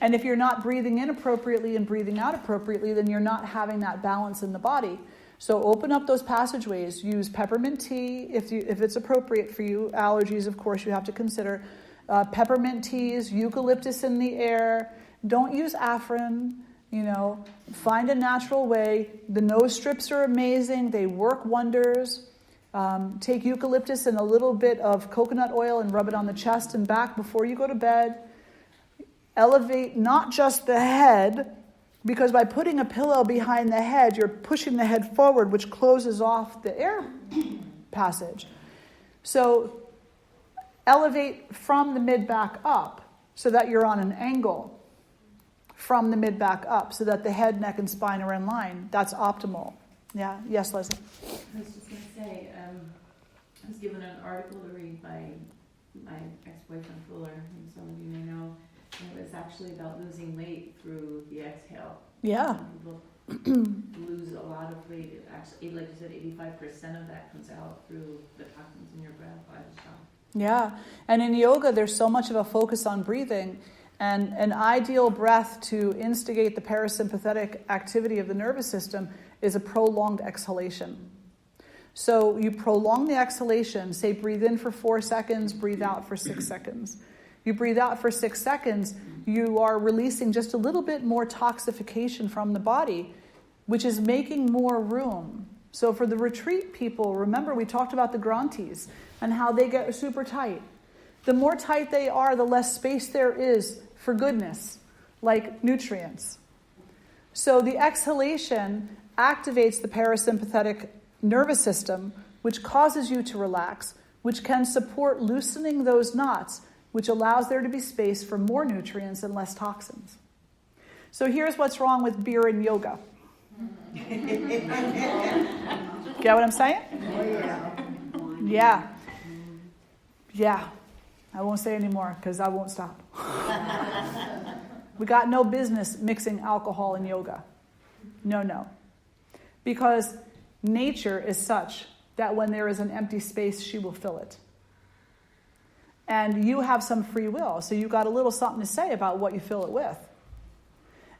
And if you're not breathing in appropriately and breathing out appropriately, then you're not having that balance in the body. So open up those passageways. Use peppermint tea if it's appropriate for you. Allergies, of course, you have to consider. Peppermint teas, eucalyptus in the air. Don't use Afrin. Find a natural way. The nose strips are amazing. They work wonders. Take eucalyptus and a little bit of coconut oil and rub it on the chest and back before you go to bed. Elevate not just the head, because by putting a pillow behind the head, you're pushing the head forward, which closes off the air passage. So elevate from the mid-back up so that you're on an angle from the mid-back up so that the head, neck, and spine are in line. That's optimal. Yeah? Yes, Leslie? I was just going to say, I was given an article to read by my ex-boyfriend Fuller, whom some of you may know, and it was actually about losing weight through the exhale. Yeah. People lose a lot of weight. Actually, like you said, 85% of that comes out through the toxins in your breath. I was shocked. Yeah. And in yoga, there's so much of a focus on breathing. And an ideal breath to instigate the parasympathetic activity of the nervous system is a prolonged exhalation. So you prolong the exhalation, say breathe in for 4 seconds, breathe out for 6 seconds. You breathe out for 6 seconds, you are releasing just a little bit more toxification from the body, which is making more room. So for the retreat people, remember we talked about the granthis and how they get super tight. The more tight they are, the less space there is for goodness, like nutrients. So the exhalation activates the parasympathetic nervous system, which causes you to relax, which can support loosening those knots, which allows there to be space for more nutrients and less toxins. So here's what's wrong with beer and yoga. Get what I'm saying? Yeah. Yeah. I won't say anymore because I won't stop. We got no business mixing alcohol and yoga. No. Because nature is such that when there is an empty space, she will fill it. And you have some free will, so you've got a little something to say about what you fill it with.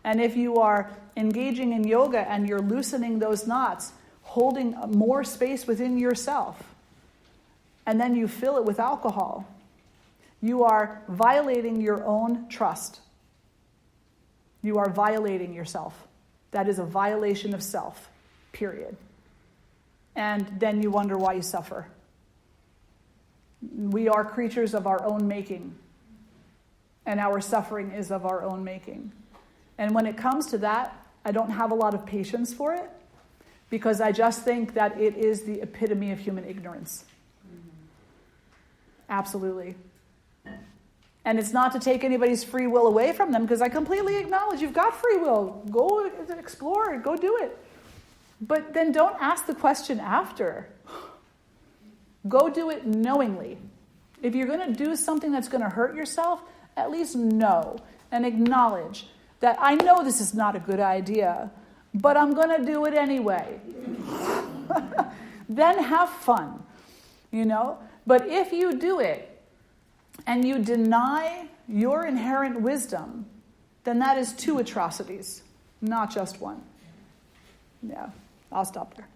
And if you are engaging in yoga and you're loosening those knots, holding more space within yourself, and then you fill it with alcohol, you are violating your own trust. You are violating yourself. That is a violation of self, period. And then you wonder why you suffer. We are creatures of our own making, and our suffering is of our own making. And when it comes to that, I don't have a lot of patience for it, because I just think that it is the epitome of human ignorance. Absolutely. And it's not to take anybody's free will away from them, because I completely acknowledge you've got free will. Go explore it, go do it. But then don't ask the question after. Go do it knowingly. If you're going to do something that's going to hurt yourself, at least know and acknowledge that I know this is not a good idea, but I'm going to do it anyway. Then have fun, But if you do it and you deny your inherent wisdom, then that is 2 atrocities, not just one. Yeah, I'll stop there.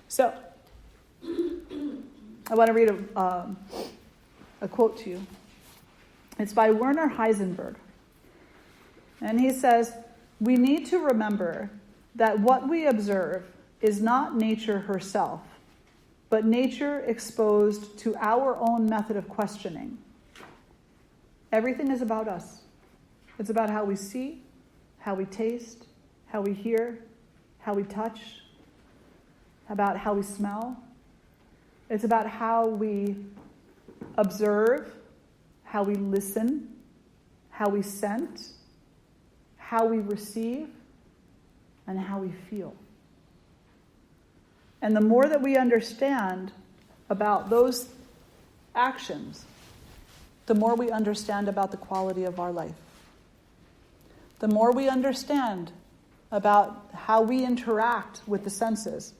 So, I want to read a quote to you. It's by Werner Heisenberg. And he says, "We need to remember that what we observe is not nature herself, but nature exposed to our own method of questioning. Everything is about us. It's about how we see, how we taste, how we hear, how we touch, about how we smell. It's about how we observe, how we listen, how we scent, how we receive, and how we feel. And the more that we understand about those actions, the more we understand about the quality of our life. The more we understand about how we interact with the senses,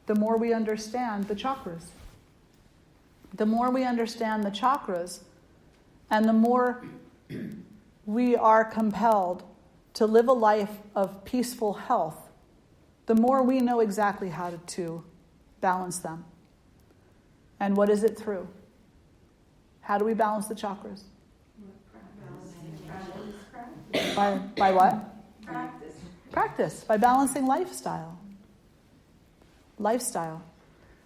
the more we understand the chakras. The more we understand the chakras, and the more we are compelled to live a life of peaceful health, the more we know exactly how to balance them. And what is it through? How do we balance the chakras? By what? Practice. Practice, by balancing lifestyle. Lifestyle.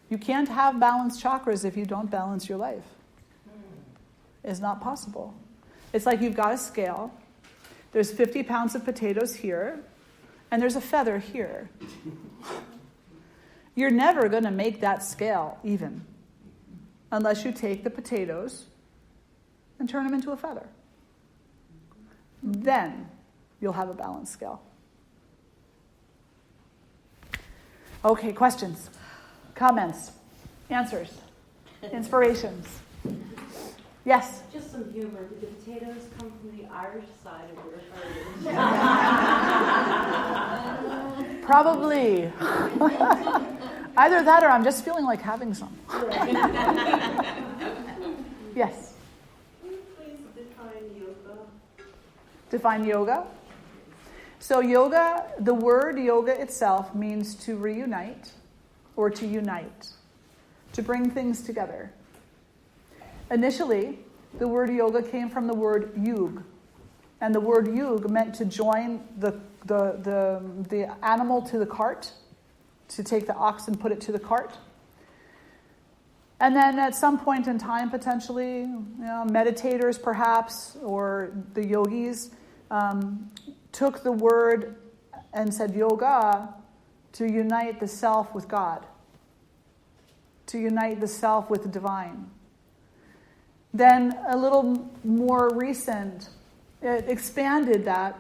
You can't have balanced chakras if you don't balance your life. It's not possible. It's like you've got a scale. There's 50 pounds of potatoes here, and there's a feather here. You're never going to make that scale even unless you take the potatoes and turn them into a feather. Then you'll have a balanced scale. Okay, questions, comments, answers, inspirations. Yes? Just some humor. Did the potatoes come from the Irish side of your heritage? Probably. Either that or I'm just feeling like having some. Yes? Can you please define yoga? Define yoga. So yoga, the word yoga itself means to reunite or to unite, to bring things together. Initially, the word yoga came from the word yug, and the word yug meant to join the animal to the cart, to take the ox and put it to the cart. And then at some point in time, potentially, meditators perhaps, or the yogis, took the word and said yoga to unite the self with God, to unite the self with the divine. Then a little more recent, it expanded that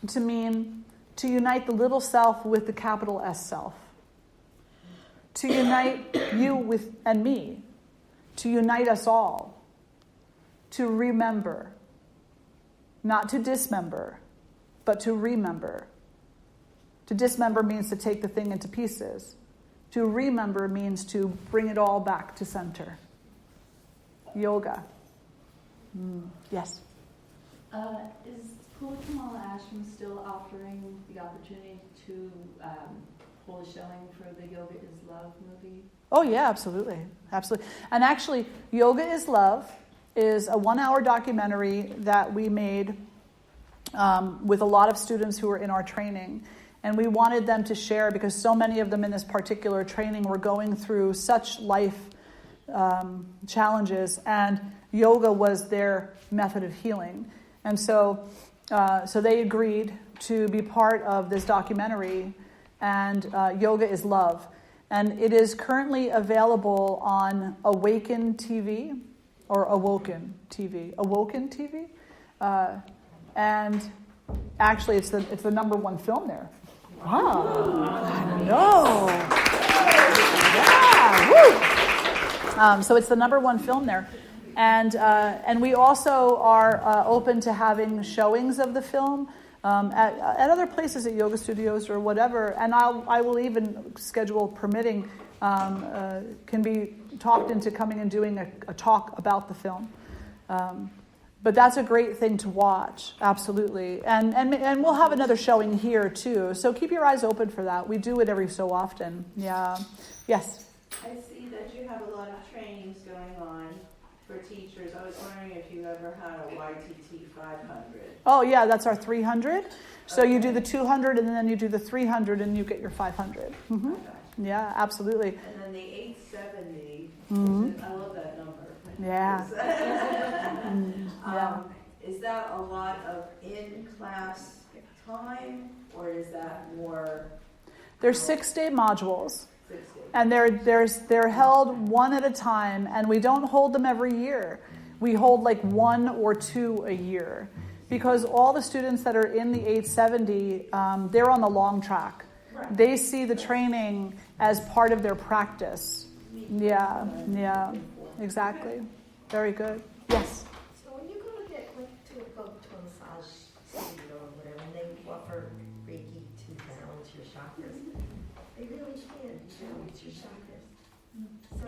to mean to unite the little self with the capital S self. To unite you with and me. To unite us all. To remember. Not to dismember, but to remember. To dismember means to take the thing into pieces. To remember means to bring it all back to center. Yoga. Yes? Is Pulakamala Ashram still offering the opportunity to hold a showing for the Yoga is Love movie? Oh yeah, absolutely. Absolutely. And actually, Yoga is Love is a 1-hour documentary that we made with a lot of students who were in our training. And we wanted them to share because so many of them in this particular training were going through such life challenges, and yoga was their method of healing. And so they agreed to be part of this documentary, and Yoga is Love. And it is currently available on Awaken TV, or Awoken TV. Awoken TV? And actually, it's the number one film there. Wow. I know. Yeah, woo! So it's the number one film there. And we also are open to having showings of the film at other places, at yoga studios or whatever. And I will even, schedule permitting, can be talked into coming and doing a talk about the film. But that's a great thing to watch, absolutely. And we'll have another showing here too. So keep your eyes open for that. We do it every so often. Yeah. Yes? I see that you have a lot of trainings going on for teachers. I was wondering if you ever had a YTT 500. Oh yeah, that's our 300. So you do the 200 and then you do the 300 and you get your 500. Mm-hmm. Okay. Yeah, absolutely. And then the 870, Mm-hmm. I love that number. Yeah. Yeah. Is that a lot of in-class time, or is that more? There's 6-day modules. 6 days? And they're held one at a time, and we don't hold them every year. We hold like 1 or 2 a year. Because all the students that are in the 870, they're on the long track. Right. They see the training as part of their practice. Yeah, exactly. Very good. Yes? So when you go to go to a massage studio or whatever, and they offer Reiki to balance your chakras, they really can't balance your chakras. So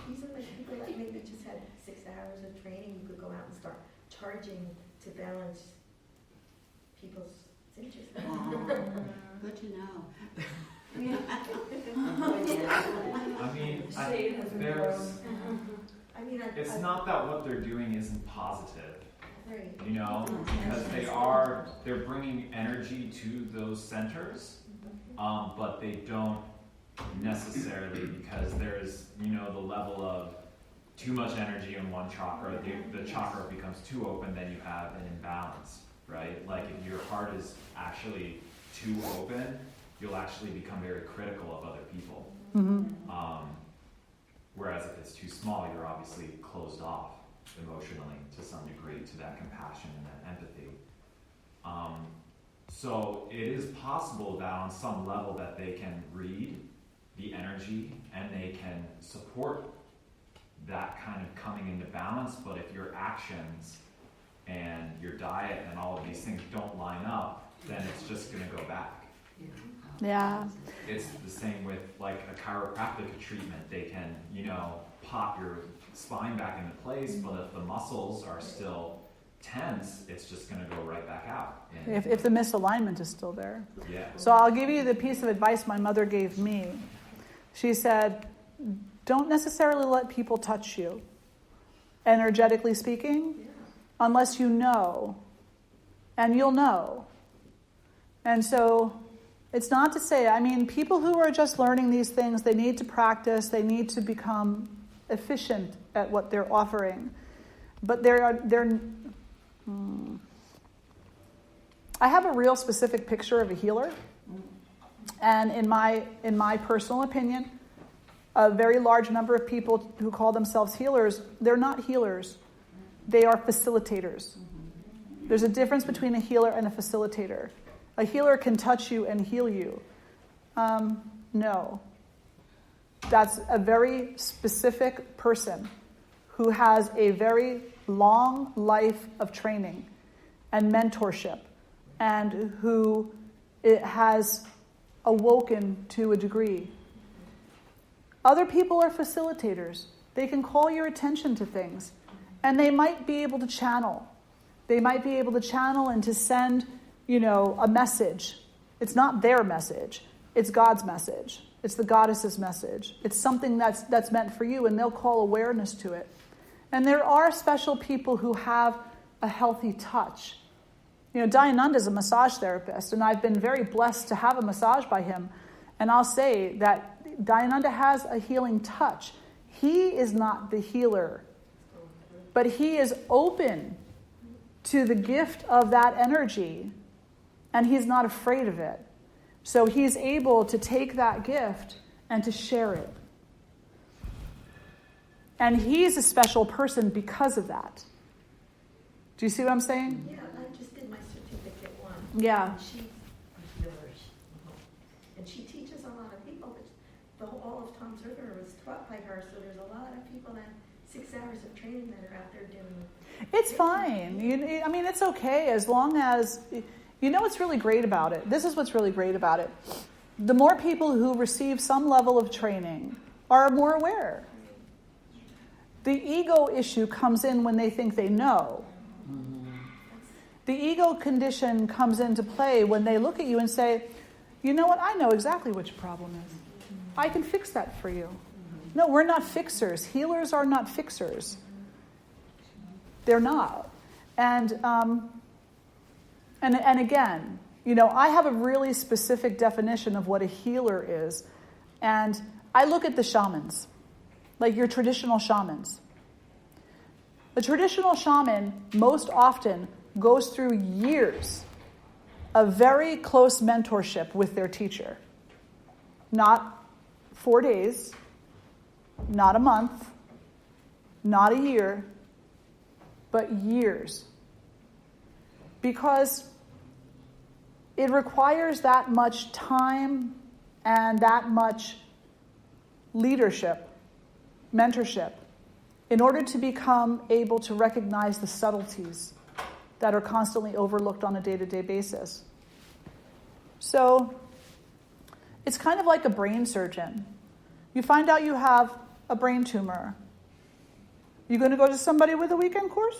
these are like people that maybe just had 6 hours of training. You could go out and start charging to balance people's centers. Good to know. I mean, It's not that what they're doing isn't positive, right. you know, because they're bringing energy to those centers, but they don't necessarily, because there's, you know, the level of too much energy in one chakra, the chakra becomes too open, then you have an imbalance, right? Like if your heart is actually too open, you'll actually become very critical of other people. Whereas if it's too small, you're obviously closed off emotionally to some degree to that compassion and that empathy. So it is possible that on some level that they can read the energy and they can support that kind of coming into balance, but if your actions and your diet and all of these things don't line up, then it's just going to go back. Yeah. It's the same with like a chiropractic treatment. They can, you know, pop your spine back into place, but if the muscles are still tense, it's just going to go right back out. And If the misalignment is still there. yeah. So I'll give you the piece of advice my mother gave me. She said, don't necessarily let people touch you, energetically speaking, unless you know. And you'll know. And so it's not to say, I mean, people who are just learning these things, they need to practice, they need to become efficient at what they're offering. But I have a real specific picture of a healer. And in my personal opinion, a very large number of people who call themselves healers, they're not healers. They are facilitators. There's a difference between a healer and a facilitator. A healer can touch you and heal you. No. That's a very specific person who has a very long life of training and mentorship and who it has awoken to a degree. Other people are facilitators. They can call your attention to things and they might be able to channel. They might be able to channel and to send, you know, a message. It's not their message. It's God's message. It's the goddess's message. It's something that's meant for you, and they'll call awareness to it. And there are special people who have a healthy touch. You know, Dayananda is a massage therapist, and I've been very blessed to have a massage by him. And I'll say that Dayananda has a healing touch. He is not the healer, but he is open to the gift of that energy, and he's not afraid of it. So he's able to take that gift and to share it. And he's a special person because of that. Do you see what I'm saying? Yeah, I just did my certificate one. Yeah. And she's a healer. And she teaches a lot of people. All of Tom's River was taught by her, so there's a lot of people that 6 hours of training that are out there doing it. It's fine. I mean, it's okay as long as... You know what's really great about it? This is what's really great about it. The more people who receive some level of training are more aware. The ego issue comes in when they think they know. The ego condition comes into play when they look at you and say, you know what, I know exactly what your problem is. I can fix that for you. No, we're not fixers. Healers are not fixers. They're not. And again, you know, I have a really specific definition of what a healer is. And I look at the shamans, like your traditional shamans. The traditional shaman most often goes through years of very close mentorship with their teacher. Not 4 days, not a month, not a year, but years. because it requires that much time and that much leadership, mentorship, in order to become able to recognize the subtleties that are constantly overlooked on a day-to-day basis. So it's kind of like a brain surgeon. You find out you have a brain tumor. You going to go to somebody with a weekend course?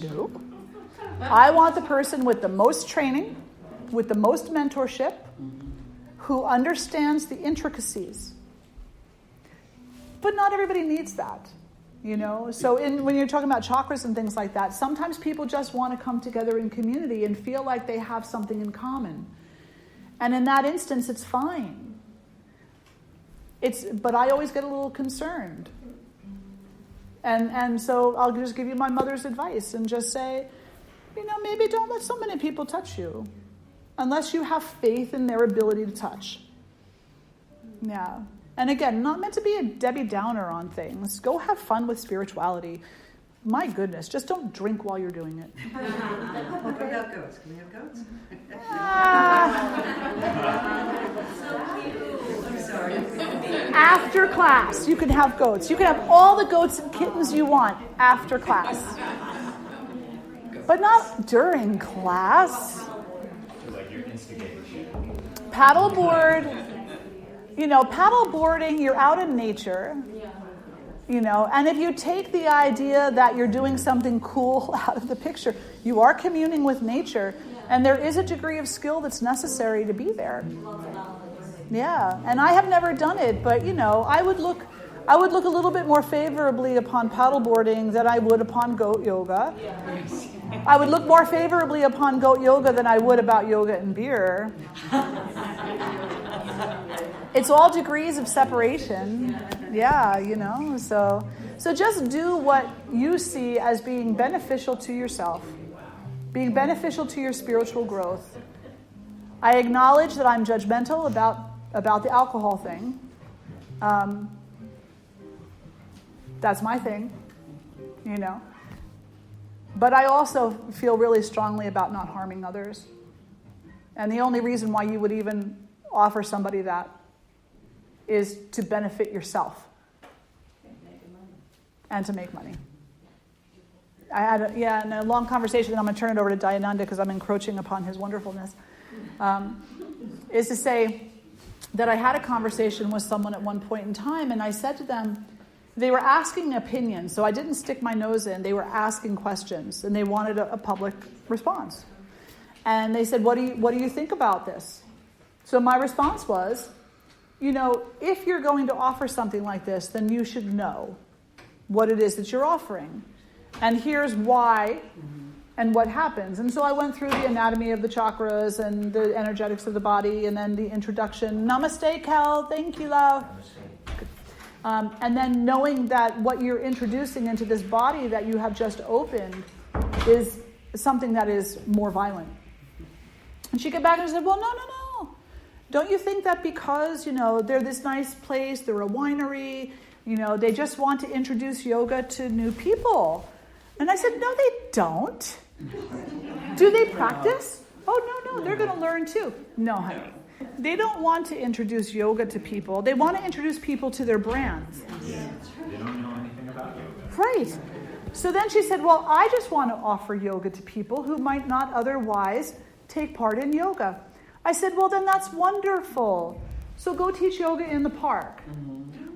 Nope. I want the person with the most training, with the most mentorship, who understands the intricacies. But not everybody needs that, you know? So when you're talking about chakras and things like that, sometimes people just want to come together in community and feel like they have something in common. And in that instance, it's fine. But I always get a little concerned. And so I'll just give you my mother's advice and just say, you know, maybe don't let so many people touch you unless you have faith in their ability to touch. Yeah. And again, not meant to be a Debbie Downer on things. Go have fun with spirituality. My goodness, just don't drink while you're doing it. What about goats? Can we have goats? So cute. I'm sorry. After class, you can have goats. You can have all the goats and kittens you want after class. But not during class. Like you're instigating shit. Paddleboard. You know, paddleboarding, you're out in nature, you know, and if you take the idea that you're doing something cool out of the picture, you are communing with nature, and there is a degree of skill that's necessary to be there. Yeah, and I have never done it, but, you know, I would look a little bit more favorably upon paddleboarding than I would upon goat yoga. I would look more favorably upon goat yoga than I would about yoga and beer. It's all degrees of separation. Yeah, you know. So just do what you see as being beneficial to yourself, being beneficial to your spiritual growth. I acknowledge that I'm judgmental about the alcohol thing. That's my thing, you know. But I also feel really strongly about not harming others. And the only reason why you would even offer somebody that is to benefit yourself and to make money. I had a long conversation, and I'm going to turn it over to Dayananda because I'm encroaching upon his wonderfulness, is to say that I had a conversation with someone at one point in time, and I said to them, they were asking opinions, so I didn't stick my nose in. They were asking questions, and they wanted a public response. And they said, what do you think about this? So my response was, you know, if you're going to offer something like this, then you should know what it is that you're offering. And here's why and what happens. And so I went through the anatomy of the chakras and the energetics of the body, and then the introduction. Namaste, Cal. Thank you, love. And then knowing that what you're introducing into this body that you have just opened is something that is more violent. And she came back and said, well, no. Don't you think that because, you know, they're this nice place, they're a winery, you know, they just want to introduce yoga to new people? And I said, no, they don't. Do they practice? Oh, no, they're going to learn too. No, honey. They don't want to introduce yoga to people. They want to introduce people to their brands. Yeah. They don't know anything about yoga. Right. So then she said, well, I just want to offer yoga to people who might not otherwise take part in yoga. I said, well, then that's wonderful. So go teach yoga in the park.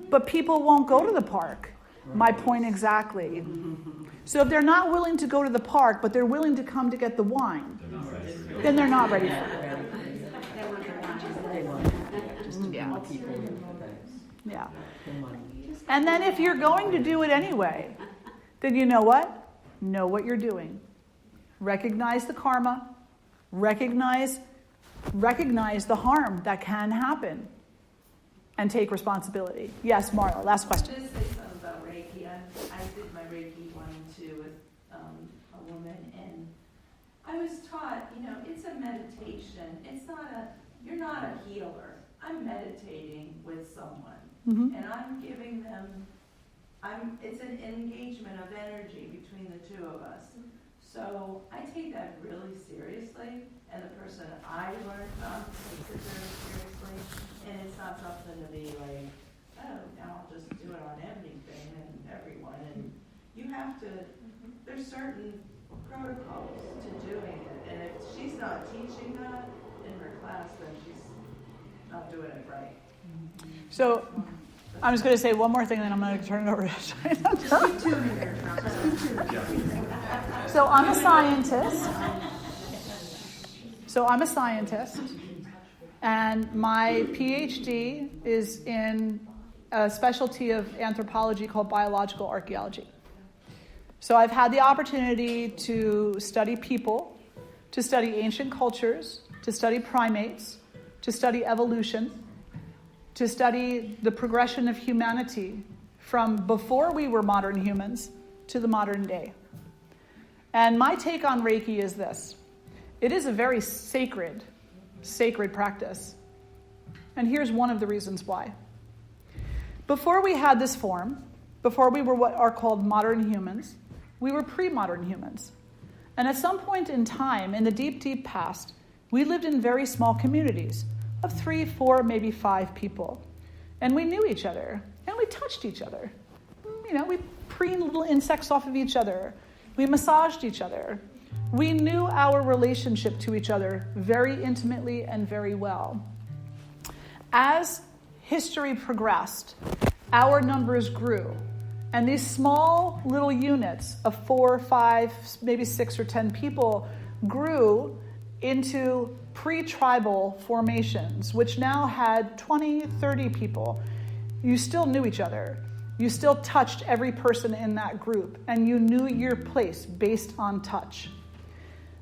But people won't go to the park. My point exactly. So if they're not willing to go to the park, but they're willing to come to get the wine, then they're not ready for it. Yeah. And then if you're going to do it anyway, then you know what? Know what you're doing. Recognize the karma. Recognize the harm that can happen. And take responsibility. Yes, Marla, last question. Just say something about Reiki. I did my Reiki 1 and 2 with a woman, and I was taught, you know, it's a meditation. You're not a healer. I'm meditating with someone, and I'm giving them it's an engagement of energy between the two of us. So I take that really seriously, and the person I learn from takes it very seriously, and it's not something to be like, oh, now I'll just do it on everything and everyone. And you have to, there's certain protocols to doing it, and if she's not teaching that in her class, then she's not doing it right. So I'm just going to say one more thing, and then I'm going to turn it over to China. So I'm a scientist. And my PhD is in a specialty of anthropology called biological archaeology. So I've had the opportunity to study people, to study ancient cultures, to study primates, to study evolution, to study the progression of humanity from before we were modern humans to the modern day. And my take on Reiki is this. It is a very sacred practice. And here's one of the reasons why. Before we had this form, before we were what are called modern humans, we were pre-modern humans. And at some point in time, in the deep, deep past, we lived in very small communities of 3, 4, maybe 5 people. And we knew each other, and we touched each other. You know, we preened little insects off of each other. We massaged each other. We knew our relationship to each other very intimately and very well. As history progressed, our numbers grew. And these small little units of 4, 5, maybe 6 or 10 people grew into pre-tribal formations, which now had 20, 30 people. You still knew each other. You still touched every person in that group, and you knew your place based on touch.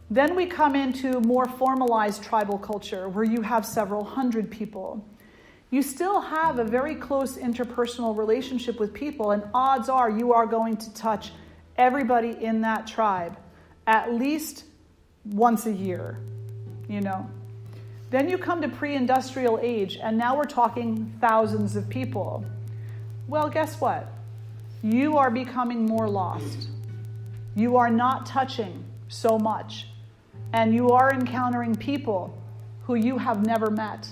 Then we come into more formalized tribal culture where you have several hundred people. You still have a very close interpersonal relationship with people, and odds are you are going to touch everybody in that tribe at least once a year, you know. Then you come to pre-industrial age, and now we're talking thousands of people. Well, guess what? You are becoming more lost. You are not touching so much, and you are encountering people who you have never met.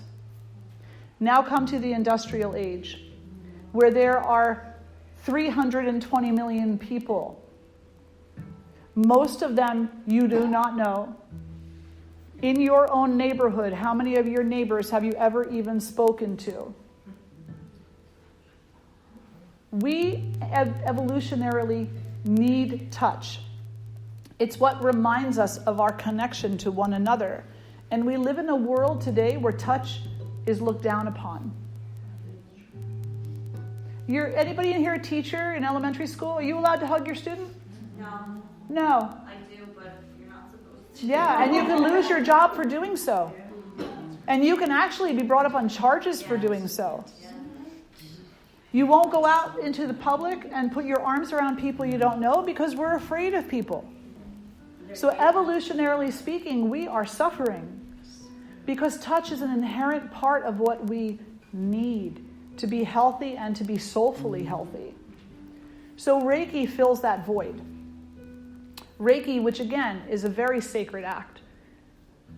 Now come to the industrial age, where there are 320 million people. Most of them you do not know. In your own neighborhood, how many of your neighbors have you ever even spoken to? We evolutionarily need touch. It's what reminds us of our connection to one another. And we live in a world today where touch is looked down upon. Anybody in here a teacher in elementary school? Are you allowed to hug your student? No. No. I do, but you're not supposed to. Yeah, and you can lose your job for doing so. And you can actually be brought up on charges for doing so. You won't go out into the public and put your arms around people you don't know because we're afraid of people. So evolutionarily speaking, we are suffering because touch is an inherent part of what we need to be healthy and to be soulfully healthy. So Reiki fills that void. Reiki, which again is a very sacred act.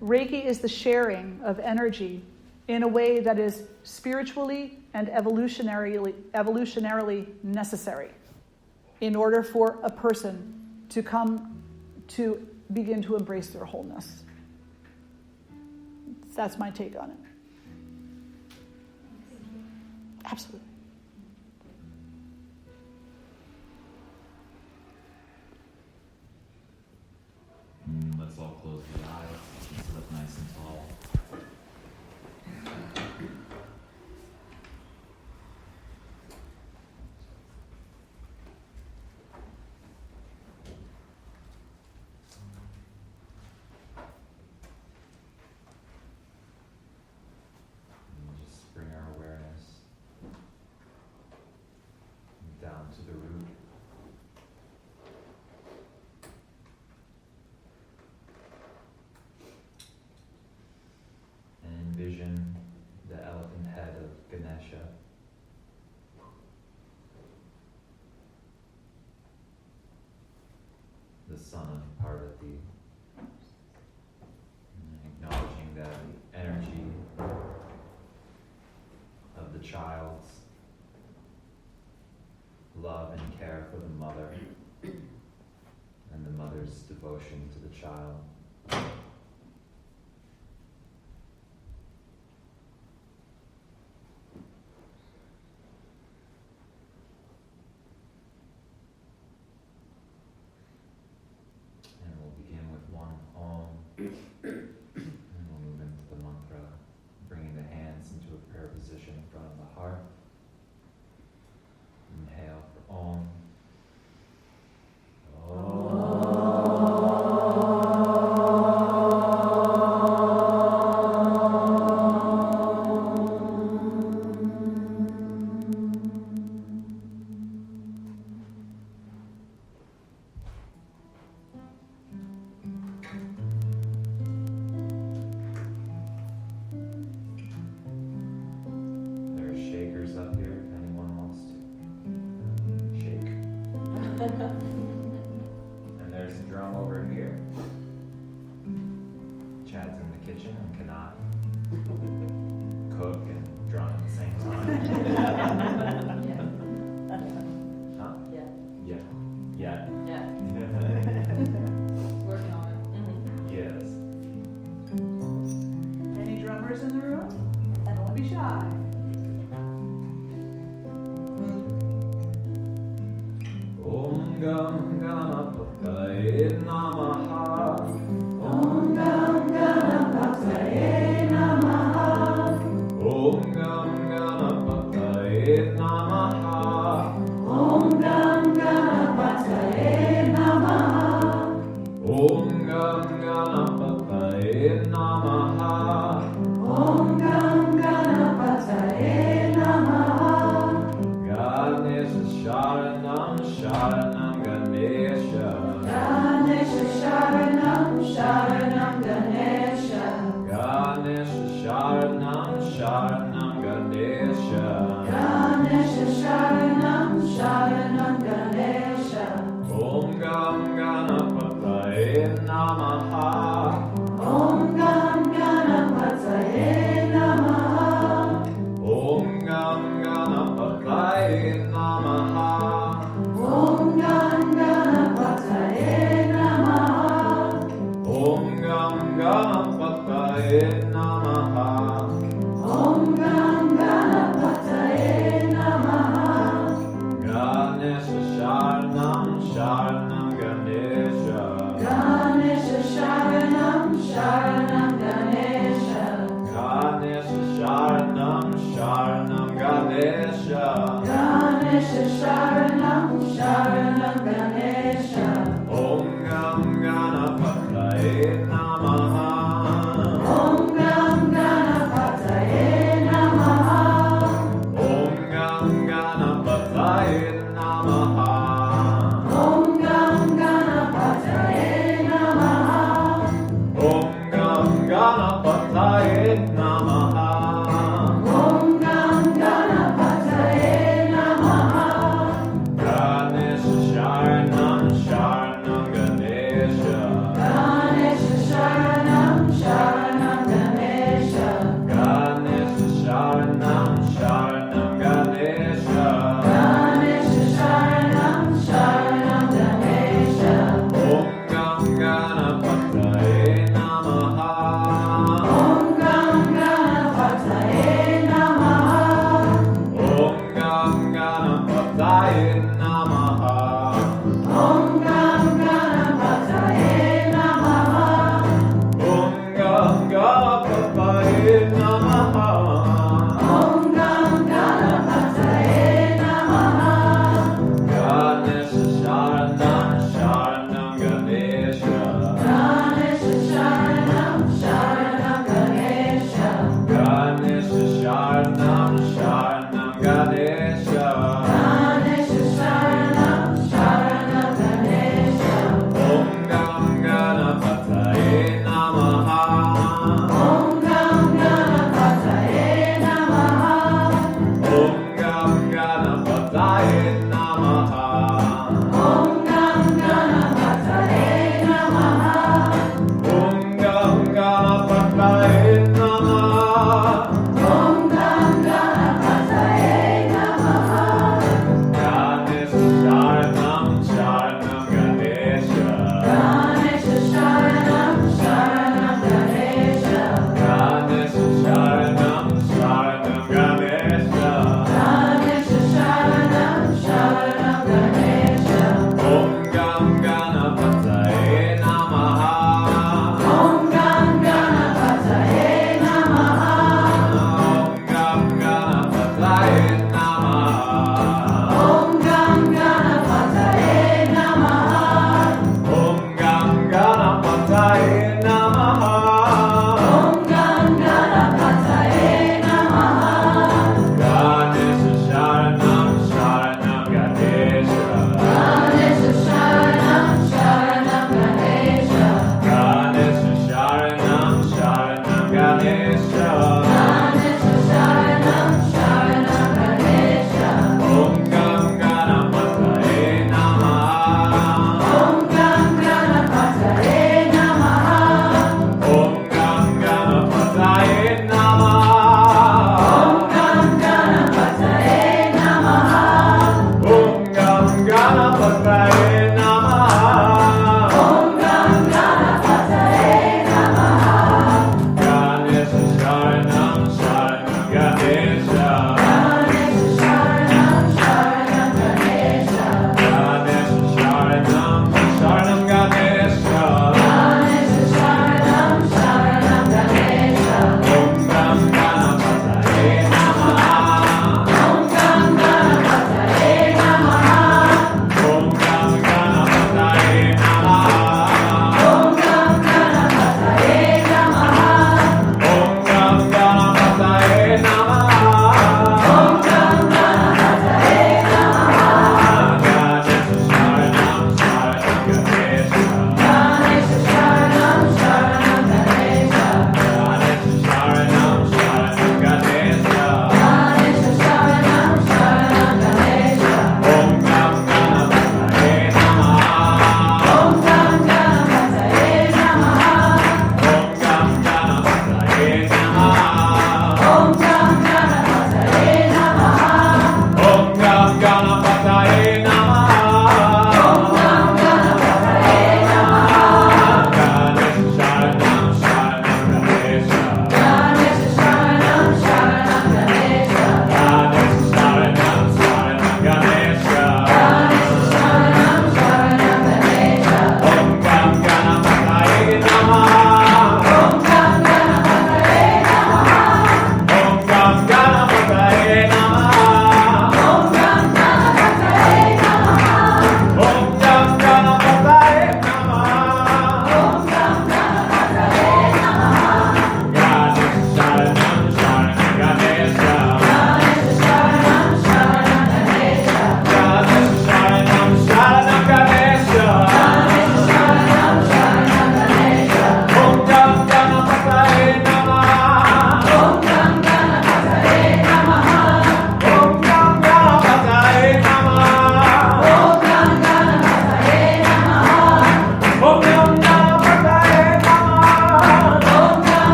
Reiki is the sharing of energy in a way that is spiritually and evolutionarily necessary in order for a person to come to begin to embrace their wholeness. That's my take on it. Absolutely. Let's all close the eyes and sit nice and tall. And just bring our awareness down to the root. Envision the elephant head of Ganesha. Ganapati. Acknowledging that the energy of the child's love and care for the mother, and the mother's devotion to the child. And we'll begin with one Om, and we'll move into the mantra, bringing the hands into a prayer position in front of the heart. Inhale for Om. There are shakers up here if anyone wants to shake. And there's a drum over here. Chad's in the kitchen and cannot cook and drum at the same time. Huh? Yeah. Yeah. Working on it. Yes. Any drummers in the room? And don't be shy. Om Gam Ganapataye Namaha. Om Gam Ganapataye Namaha. Om Gam Ganapataye Namaha. Om Gam Ganapataye Namaha. Om Gam Ganapataye Namaha. Om Gam Ganapataye Namaha. Ganesha Sharanam Sharanam Ganesha. Ganesha Sharanam Sharanam Ganesha. Ganesha Sharanam Sharanam Ganesha. Ganesha Sharanam Sharanam Ganesha. Om Gam Ganapataye Namaha. Om Gam Ganapataye Namaha. Om Gam Ganapataye Namaha. Om Gam Ganapataye Namaha. Om Gam Ganapataye Namaha. Om Gam Ganapataye Namaha. Ganesha Sharanam Sharanam Ganesha. Ganesha Sharanam Sharanam Ganesha. Ganesha Sharanam Sharanam Ganesha. Ganesha Sharanam Sharanam Ganesha. Om Gam Ganapataye Namaha. Om Gam Ganapataye Namaha. Om Gam Ganapataye Namaha. Om Gam Ganapataye Namaha. Om Gam Ganapataye Namaha. Om Gam Ganapataye Namaha. Ganesha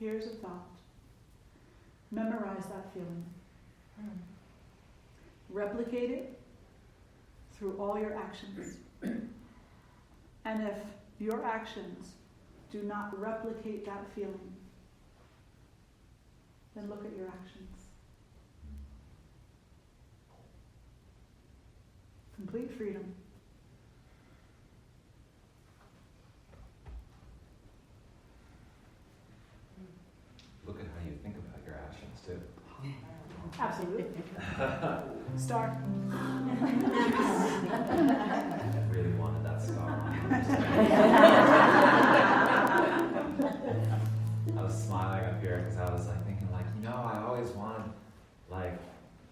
Here's a thought. Memorize that feeling. Replicate it through all your actions. And if your actions do not replicate that feeling, then look at your actions. Complete freedom. Look at how you think about your actions too. Absolutely. Star. I really wanted that star on. I was smiling up here because I was like thinking like, I always wanted like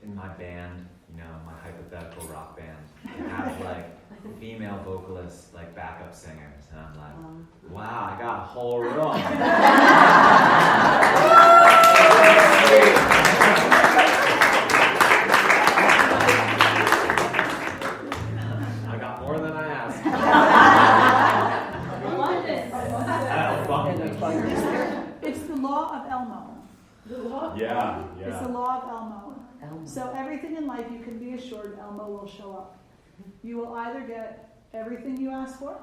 in my band, my hypothetical rock band, to have like female vocalists, like backup singers, and I'm like, wow, I got a whole room. I got more than I asked. It's the law of Elmo. Yeah. It's the law of Elmo. So everything in life, you can be assured Elmo will show up. You will either get everything you ask for,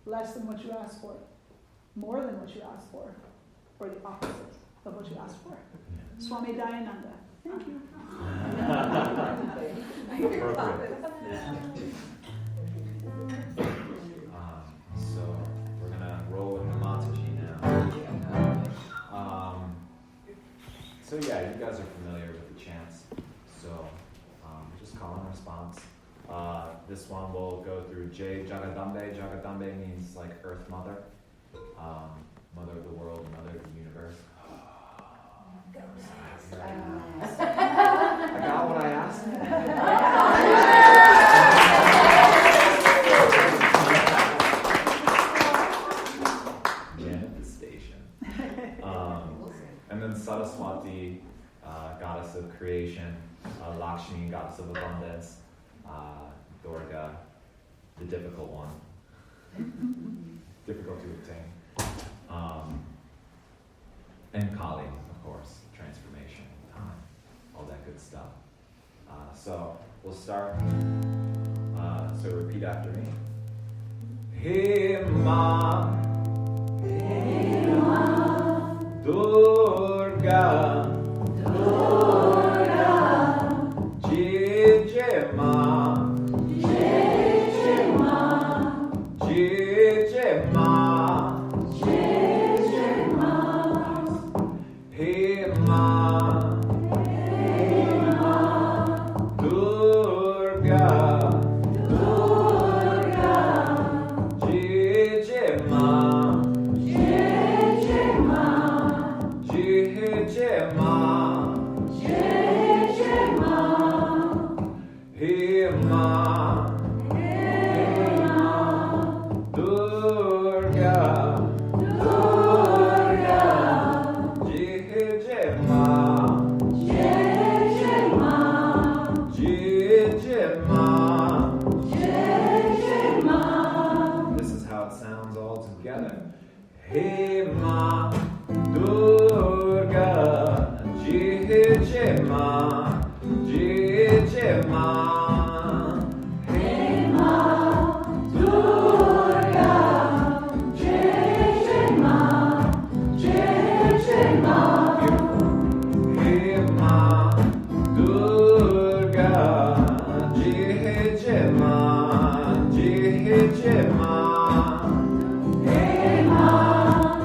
less than what you ask for, more than what you ask for, or the opposite of what you ask for. Swami Dayananda. Thank you. Appropriate. So we're gonna roll with the Mataji now. So yeah, you guys are familiar with the chants. So just call and response. This one will go through Jai Jagadambe. Jagadambe means like Earth Mother, Mother of the world, Mother of the universe. I got what I asked. Manifestation. And then Saraswati, goddess of creation, Lakshmi, goddess of abundance, Durga, the difficult one, difficult to obtain, and Kali, of course, transformation, time, all that good stuff. So we'll start. So repeat after me. Hey Ma, Durga, Jai Ma, Jai Ma, Hey Ma, Durga, Jai Ma, Jai Ma, Hey Ma, Durga, Jai Ma, Jai Ma. This is how it sounds all together. Hey Ma, Durga, Jai Ma, Jai Ma. Hey Ma, Durga, Jai Ma, Jai Ma. Hey Ma, Durga, Jai Ma, Jai Ma. Hey Ma,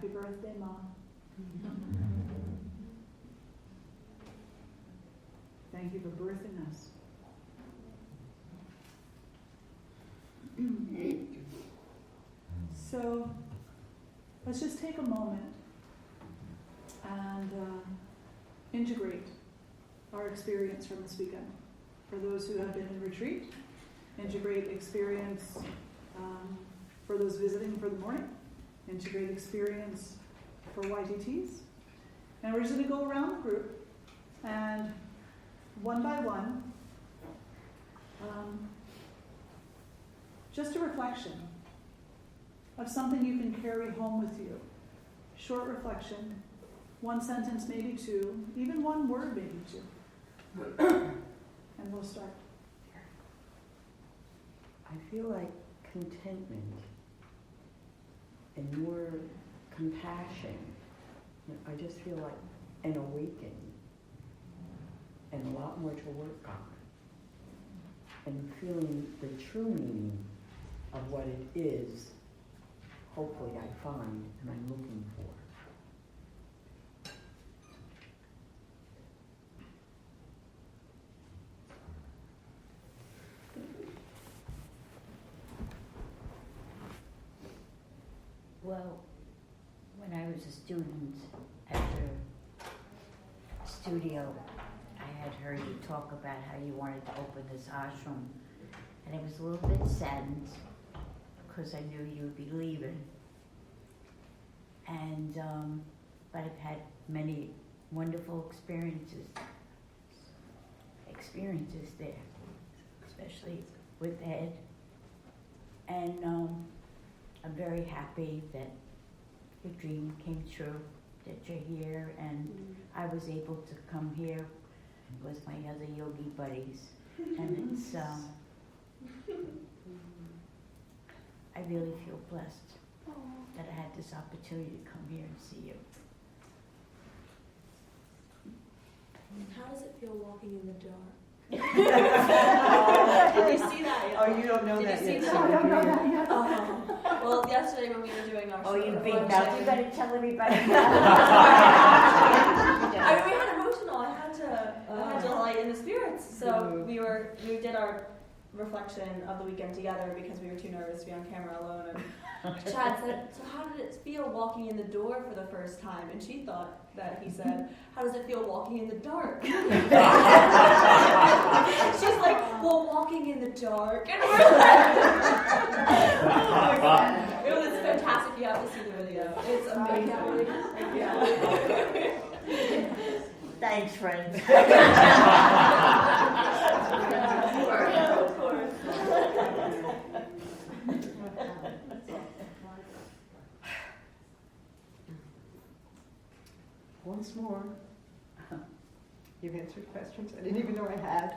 Happy birthday, Mom. Thank you for birthing us. So let's just take a moment and integrate our experience from this weekend. For those who have been in retreat, integrate experience for those visiting for the morning, integrate experience for YTTs. And we're just going to go around the group and one by one, just a reflection of something you can carry home with you. Short reflection, one sentence, maybe two, even one word, maybe two. And we'll start here. I feel like contentment and more compassion. I just feel like an awakening and a lot more to work on. And feeling the true meaning of what it is, hopefully I find and I'm looking for. Well, when I was a student at the studio, I had heard you talk about how you wanted to open this ashram, and I was a little bit saddened because I knew you would be leaving. And but I've had many wonderful experiences there, especially with Ed. And I'm very happy that your dream came true, that you're here, and I was able to come here with my other yogi buddies. And it's, I really feel blessed that I had this opportunity to come here and see you. How does it feel walking in the dark? Did you see that yet? Oh, you don't know Did that you see yet. that? so I don't know you're- that yet. Well, yesterday when we were doing our Oh, you short big reflection- mouth, you better tell everybody. I mean, we had emotional. I had to light in the spirits. So we did our reflection of the weekend together because we were too nervous to be on camera alone. And Chad said, "So how did it feel walking in the door for the first time?" And she thought that he said, "How does it feel walking in the dark?" She's like, "Well, walking in the dark." And we're like, oh my God. It was fantastic. You have to see the video. It's amazing. Yeah. Thanks, friends. Of course. Once more. You've answered questions I didn't even know I had.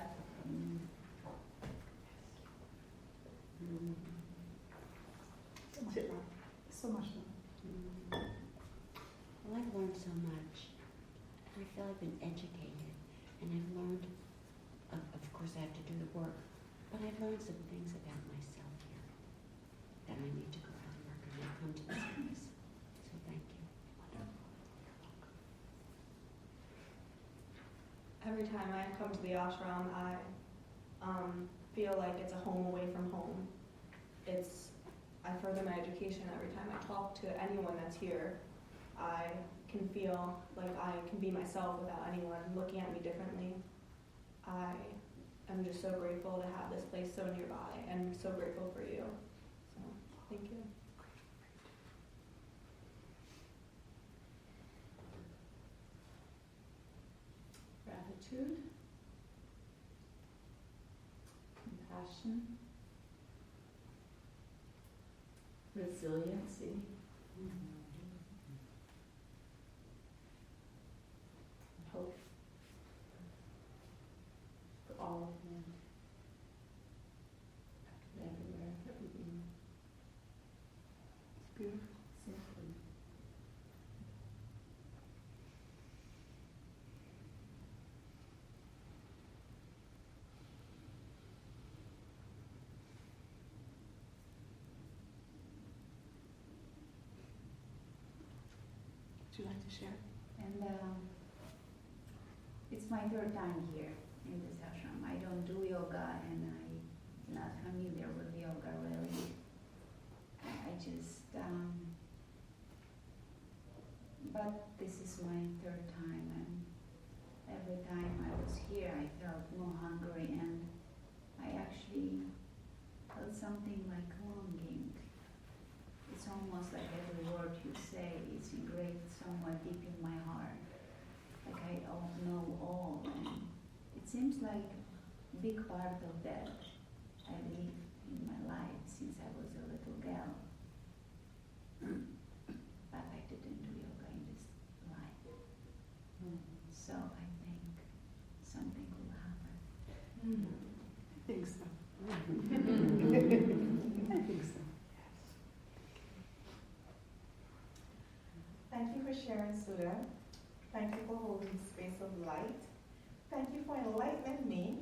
So much fun. Well, I've learned so much. I feel I've been educated, and I've learned, of course I have to do the work, but I've learned some things about myself here that I need to go out and work on and come to the service. So thank you. Every time I come to the ashram, I feel like it's a home away from home. I further my education every time I talk to anyone that's here. I can feel like I can be myself without anyone looking at me differently. I am just so grateful to have this place so nearby and so grateful for you. So, thank you. Gratitude, compassion, resiliency, hope for all of them, everywhere, everything. It's beautiful. Simply. you like to share? And it's my third time here in this ashram. I don't do yoga, and I'm not familiar with yoga really. I just, but this is my third time, and every time I was here, I felt more hungry, and I actually felt something like longing. It's almost like every word you say is engraved somewhat deep in my heart. Like I all know all, and it seems like a big part of that I live in my life since I was a little girl. But I didn't do yoga in this life. So I think something will happen. I think so. I think so. Thank you for sharing, Sudha. Thank you for holding the space of light. Thank you for enlightening me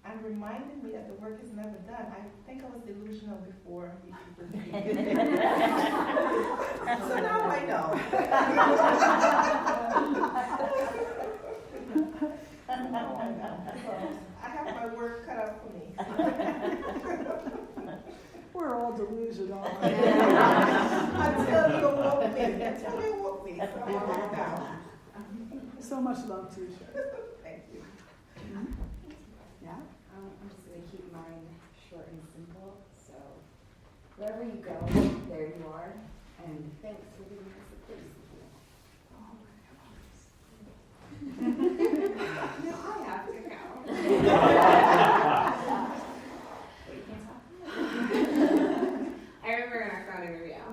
and reminding me that the work is never done. I think I was delusional before. So now I know. So I have my work cut out for me. We're all delusional. Until you woke me. Until you woke me. So I woke down. So much love to you, Sharon. Thank you. Yeah? I'm just going to keep mine short and simple. So, wherever you go, there you are. And thanks for being us a person. No, I have to go. Wait, you can't talk? I remember in our phone interview,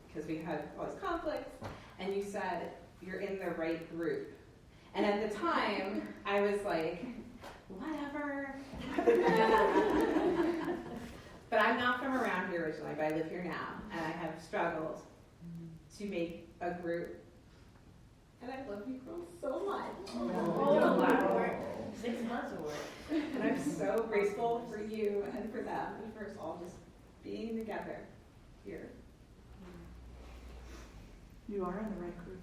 because we had all these conflicts, and you said, you're in the right group. And at the time, I was like, whatever. But I'm not from around here originally, but I live here now, and I have struggled to make a group. And I love you girls so much. Oh, wow. 6 months of work. And I'm so grateful for you and for them, and for us all just being together here. You are in the right group.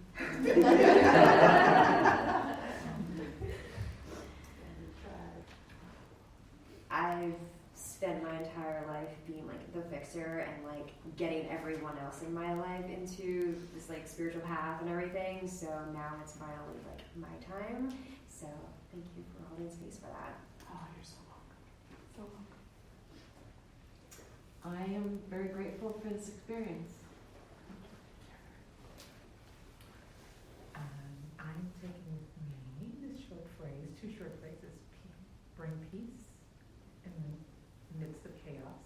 I've spent my entire life being like the fixer and like getting everyone else in my life into this like spiritual path and everything. So now it's finally like my time. So thank you for holding space for that. Oh, you're so welcome. So welcome. I am very grateful for this experience. I'm taking with me this short phrase, 2 short phrases. Bring peace in the midst of chaos.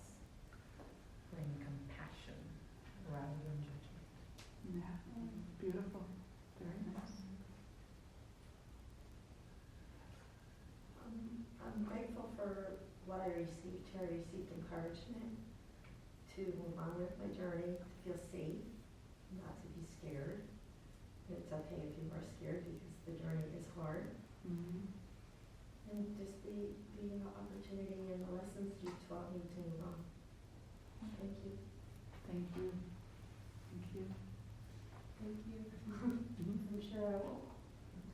Bring compassion rather than judgment. Yeah, beautiful. Very nice. I'm grateful for what I received. I received encouragement to move on with my journey, to feel safe, not to be scared. It's okay if you are scared because the journey is hard. Mm-hmm. And just the opportunity and the lessons you've taught me to move on. Thank you. Thank you. Thank you. Thank you. I'm sure I will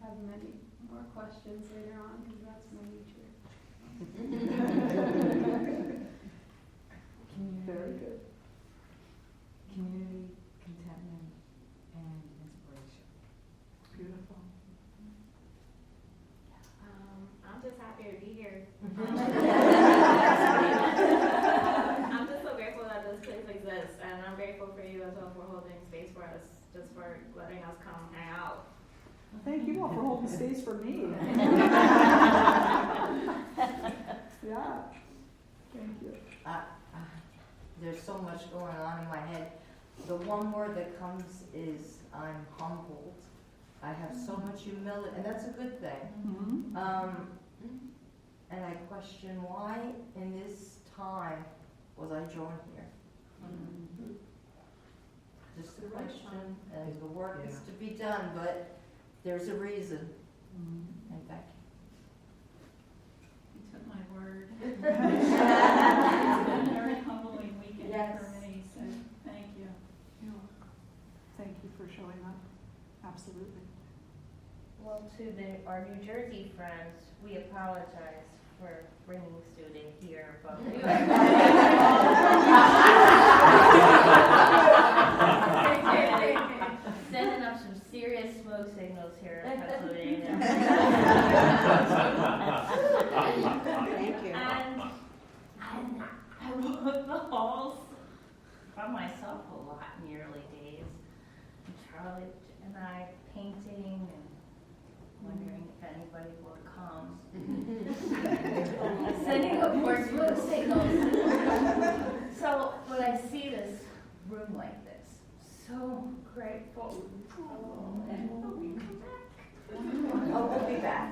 have many more questions later on because that's my nature. Very good. Community, contentment, and inspiration. Beautiful. I'm just happy to be here. I'm just so grateful that this place exists, and I'm grateful for you as well for holding space for us, just for letting us come hang out. Thank you all for holding space for me. Yeah. Thank you. There's so much going on in my head. The one word that comes is I'm humbled. I have so much humility, and that's a good thing. Mm-hmm. And I question why in this time was I drawn here. Just a question, and the work is to be done, but there's a reason. And thank you. You took my word. It's been a very humbling weekend Yes. for me, so thank you. You're welcome. Thank you for showing up. Absolutely. our New Jersey friends, we apologize for bringing Suda here, but we were sending up some serious smoke signals here in Pennsylvania. Thank you. And I walked the halls by myself a lot in the early days. And Charlie and I painting and wondering if anybody will come. Sending up more smoke signals. So when I see this room like this, so grateful. And will we come back? Oh, we'll be back.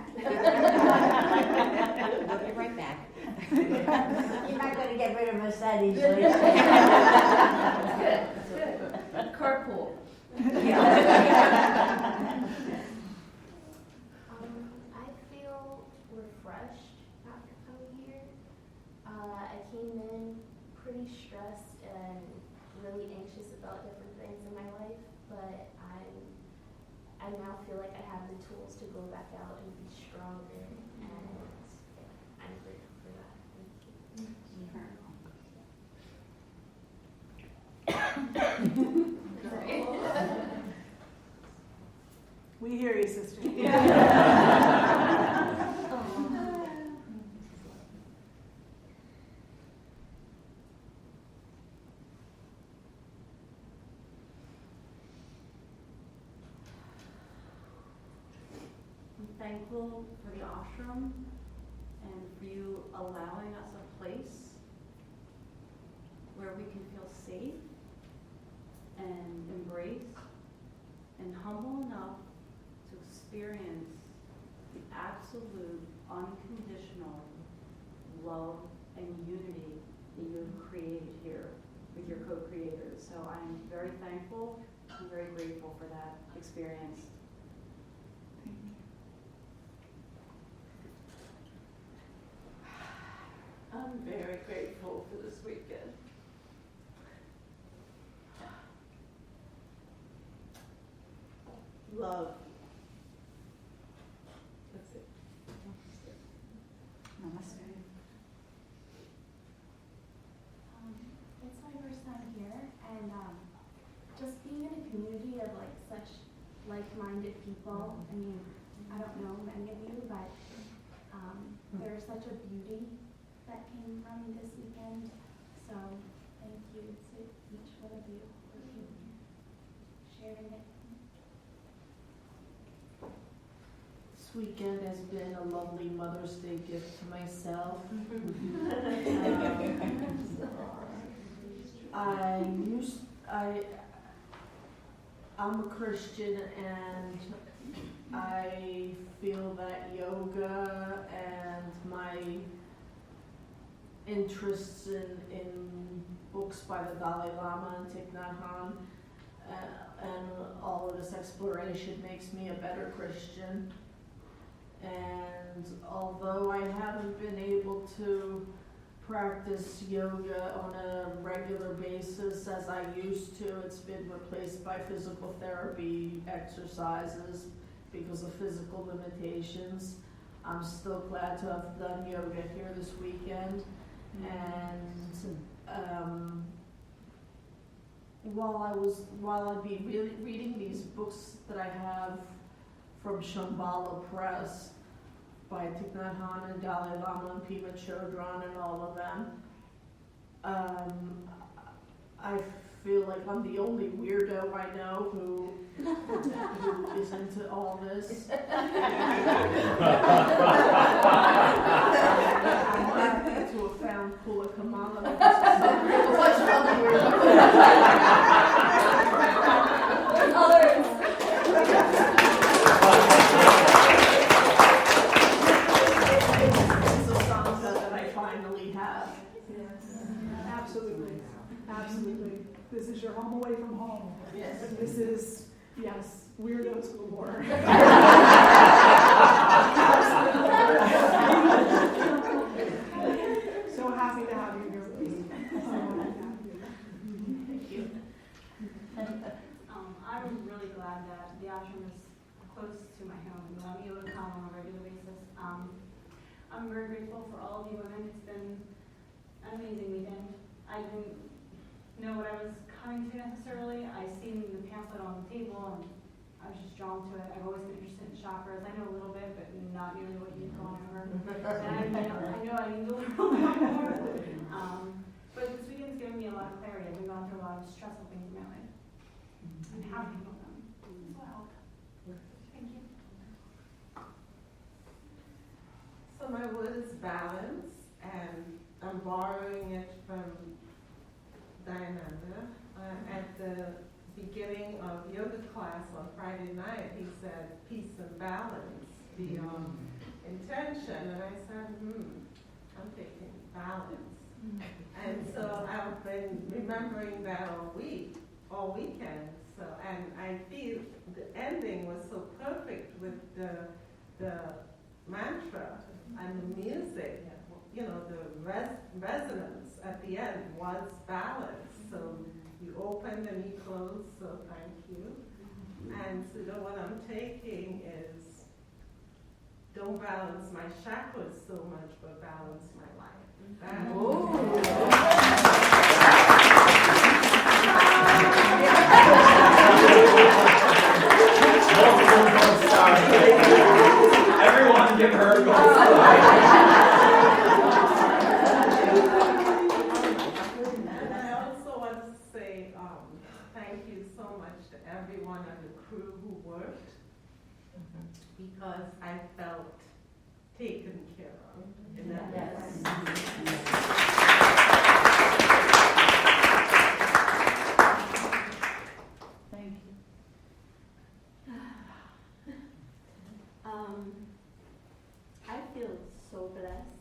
We'll be right back. You're not going to get rid of us that easily. Good. Carpool. I feel refreshed after coming here. I came in pretty stressed and really anxious about different things in my life, but I now feel like I have the tools to go back out and be stronger, and I'm grateful for that. We hear you, sister. I'm thankful for the ashram and for you allowing us a place where we can feel safe and embraced and humble enough to experience the absolute unconditional love and unity that you have created here with your co-creators. So I'm very thankful and very grateful for that experience. I'm very grateful for this weekend. Love. That's it. Namaste. It's my first time here, and just being in a community of like such like-minded people. I mean, I don't know many of you, but there's such a beauty that came from this weekend. So thank you to each one of you for sharing it. This weekend has been a lovely Mother's Day gift to myself. I'm a Christian, and I feel that yoga and my interests in books by the Dalai Lama and Thich Nhat Hanh and all of this exploration makes me a better Christian. And although I haven't been able to practice yoga on a regular basis as I used to, it's been replaced by physical therapy exercises because of physical limitations. I'm still glad to have done yoga here this weekend. And while I'd be reading these books that I have from Shambhala Press by Thich Nhat Hanh and Dalai Lama and Pema Chodron and all of them, I feel like I'm the only weirdo I know who is into all this. I'm happy to have found Kula Kamala. What's wrong with others? It's a Sangha that I finally have. Absolutely. Absolutely. This is your home away from home. Yes. This is, yes, weirdos galore. So happy to have you here with me. Thank you. I'm really glad that the ashram is close to my home. I'm able to know what I was coming to necessarily. I seen the pamphlet on the table and I was just drawn to it. I've always been interested in chakras. I know a little bit, but not nearly what you've gone over. And I know I need to learn a lot more. But this weekend's given me a lot of clarity. I've been going through a lot of stressful things in my life. And how to handle them. This will help. Thank you. So my word is balance, and I'm borrowing it from Dayananda. At the beginning of yoga class on Friday night, he said, peace and balance be your intention. And I said, I'm thinking balance. And so I've been remembering that all weekend. So, and I feel the ending was so perfect with the mantra and the music. You know, the resonance at the end was balance. So you opened and you closed, so thank you. And so what I'm taking is, don't balance my chakras so much, but balance my life. Everyone give her a gold. Because I felt taken care of in that Thank you. I feel so blessed.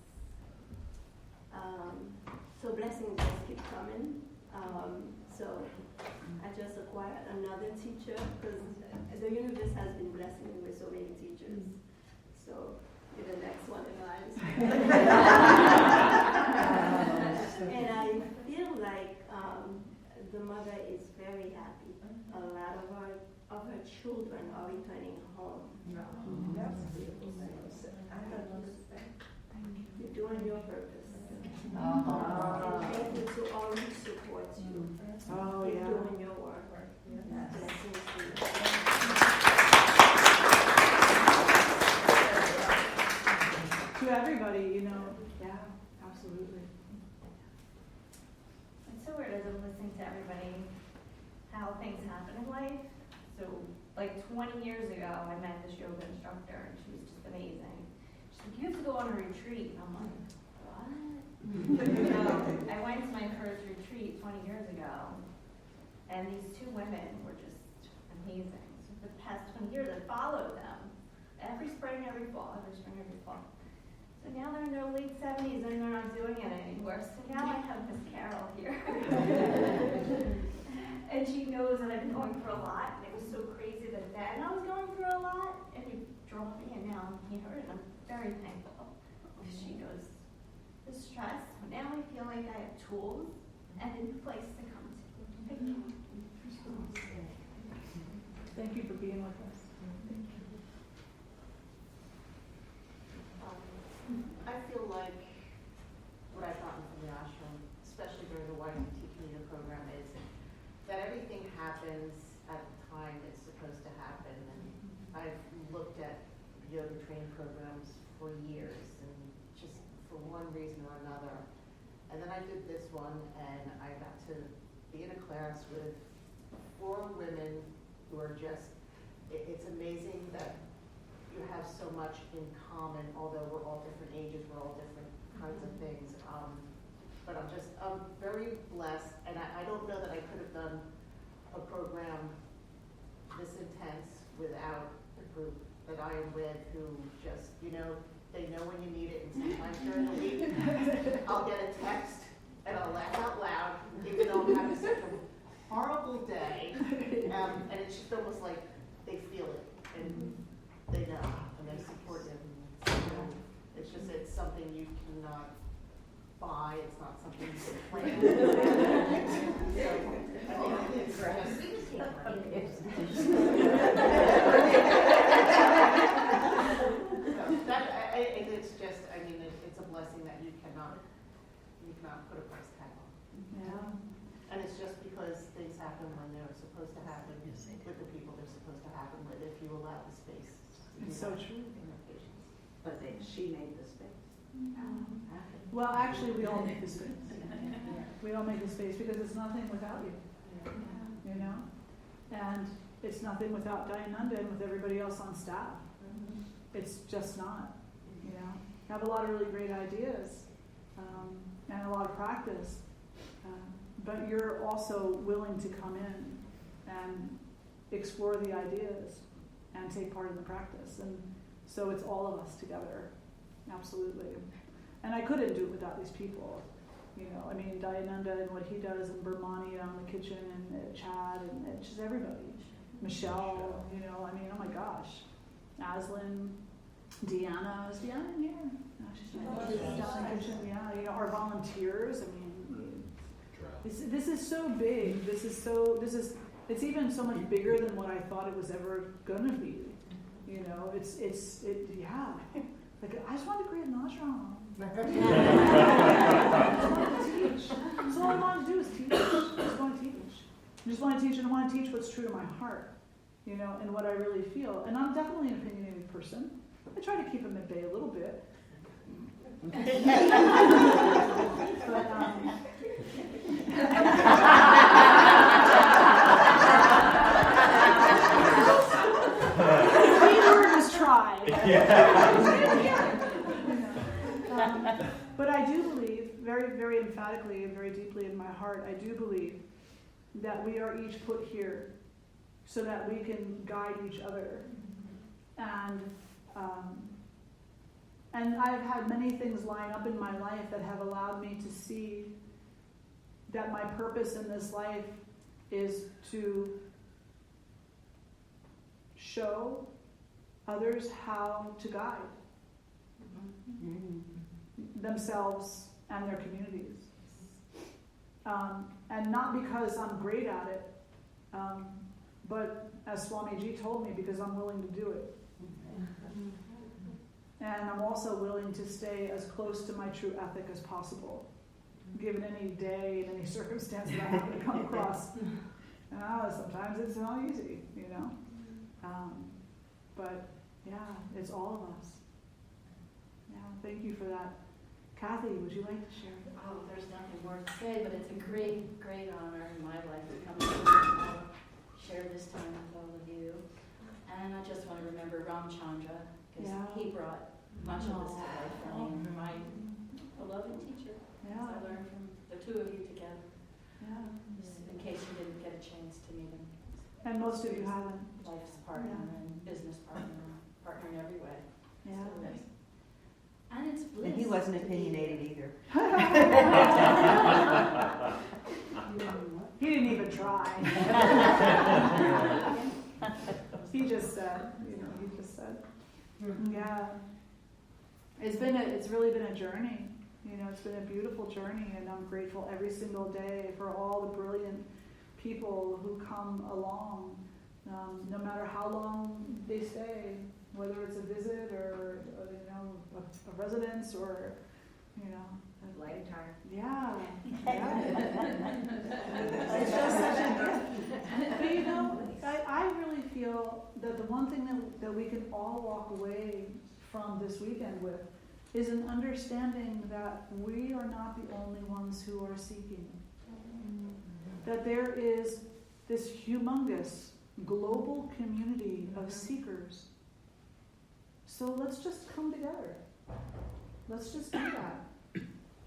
So blessings just keep coming. So I just acquired another teacher because the universe has been blessing me with so many teachers. So you're the next one in line. And I feel like the mother is very happy. A lot of her children are returning home. That's beautiful. I don't understand. You're doing your purpose. And thank you to all who support you. You're doing your work. Blessings to you. To everybody, you know. Yeah, absolutely. It's so weird as I'm listening to everybody, how things happen in life. So, like 20 years ago, I met this yoga instructor, and she was just amazing. She's like, you have to go on a retreat. And I'm like, what? I went to my first retreat 20 years ago, and these two women were just amazing. So for the past 20 years, I followed them every spring, every fall. So now they're in their late 70s and they're not doing it anymore. So now I have Miss Carol here. And she knows that I've been going through a lot. And it was so crazy that then I was going through a lot. And you draw me and now I'm here and I'm very thankful. She knows the stress. Now I feel like I have tools and a new place to come to. Thank you. Thank you for being with us. Thank you. I feel like what I've gotten from the ashram, especially during the YPT community program, is that everything happens at the time it's supposed to happen. And I've looked at yoga training programs for years, and just for one reason or another. And then I did this one, and I got to be in a class with 4 women who are just, it's amazing that you have so much in common, although we're all different ages, we're all different kinds of things. But I'm very blessed, and I don't know that I could have done a program this intense without the group that I am with, who just, they know when you need it, and sometimes during the week, I'll get a text, and I'll laugh out loud, even though I'm having such a horrible day, and it's just almost like they feel it, and they know, and they support it. It's something you cannot buy. It's not something you can plan. It's just, it's a blessing that you cannot put a price tag on. Yeah. And it's just happen when they're supposed to happen with the people they're supposed to happen with if you allow the space. It's so true. In the patients. But she made the space. Well, actually, we all make the space. We all make the space because it's nothing without you. You know? And it's nothing without Dayananda and with everybody else on staff. It's just not. You know? I have a lot of really great ideas and a lot of practice. But you're also willing to come in and explore the ideas and take part in the practice. And so it's all of us together. Absolutely. And I couldn't do it without these people. You know, I mean, Dayananda and what he does, and Burmani on the kitchen, and Chad, and just everybody. Michelle, you know, I mean, oh my gosh. Aslan, Deanna. Is Deanna in here? No, she's not. She's down in the kitchen. Yeah, you know, our volunteers. I mean, this is so big. It's even so much bigger than what I thought it was ever gonna be. You know, yeah. Like, I just wanted to create an ashram. I just wanted to teach. That's all I wanted to do is teach. I just want to teach. I just want to teach, and I want to teach what's true to my heart, you know, and what I really feel. And I'm definitely an opinionated person. I try to keep them at bay a little bit. But, but I do believe, very, very emphatically and very deeply in my heart, I do believe that we are each put here so that we can guide each other. And I've had many things line up in my life that have allowed me to see that my purpose in this life is to show others how to guide themselves and their communities. And not because I'm great at it, but as Swamiji told me, because I'm willing to do it. And I'm also willing to stay as close to my true ethic as possible, given any day and any circumstance that I happen to come across. Sometimes it's not easy, you know. But yeah, it's all of us. Yeah, thank you for that. Kathy, would you like to share? Oh, there's nothing more to say, but it's a great, great honor in my life to come and share this time with all of you. And I just want to remember Ramchandra, because he brought much of this to life for me, my beloved teacher. Yeah. I learned from the two of you together. Yeah. Just in case you didn't get a chance to meet him. And most of you haven't. Life's partner and business partner in every way. Yeah. So, and it's bliss. And he wasn't opinionated either. He didn't even try. He just said, he just said. Yeah. It's really been a journey. It's been a beautiful journey, and I'm grateful every single day for all the brilliant people who come along, no matter how long they stay, whether it's a visit or a residence or, a lifetime. Yeah. It's just such a gift. But I really feel that the one thing that we can all walk away from this weekend with is an understanding that we are not the only ones who are seeking. That there is this humongous global community of seekers. So let's just come together. Let's just do that.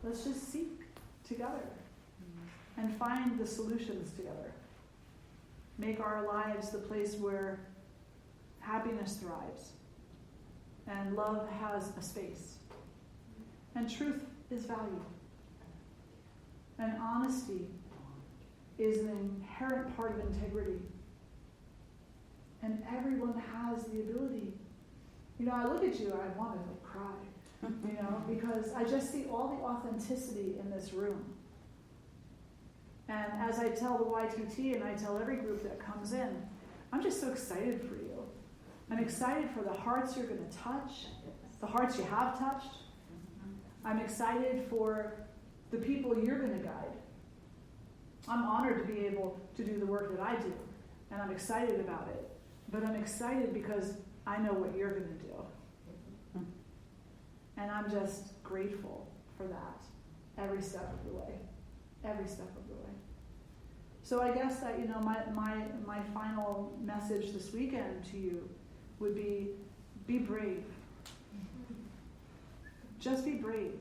Let's just seek together and find the solutions together. Make our lives the place where happiness thrives and love has a space and truth is valued and honesty is an inherent part of integrity, and everyone has the ability. I look at you, I want to cry, because I just see all the authenticity in this room. And as I tell the YTT and I tell every group that comes in, I'm just so excited for you. I'm excited for the hearts you're going to touch, the hearts you have touched. I'm excited for the people you're going to guide. I'm honored to be able to do the work that I do, and I'm excited about it. But I'm excited because I know what you're going to do. And I'm just grateful for that every step of the way. Every step of the way. So I guess that, my final message this weekend to you would be brave. Just be brave.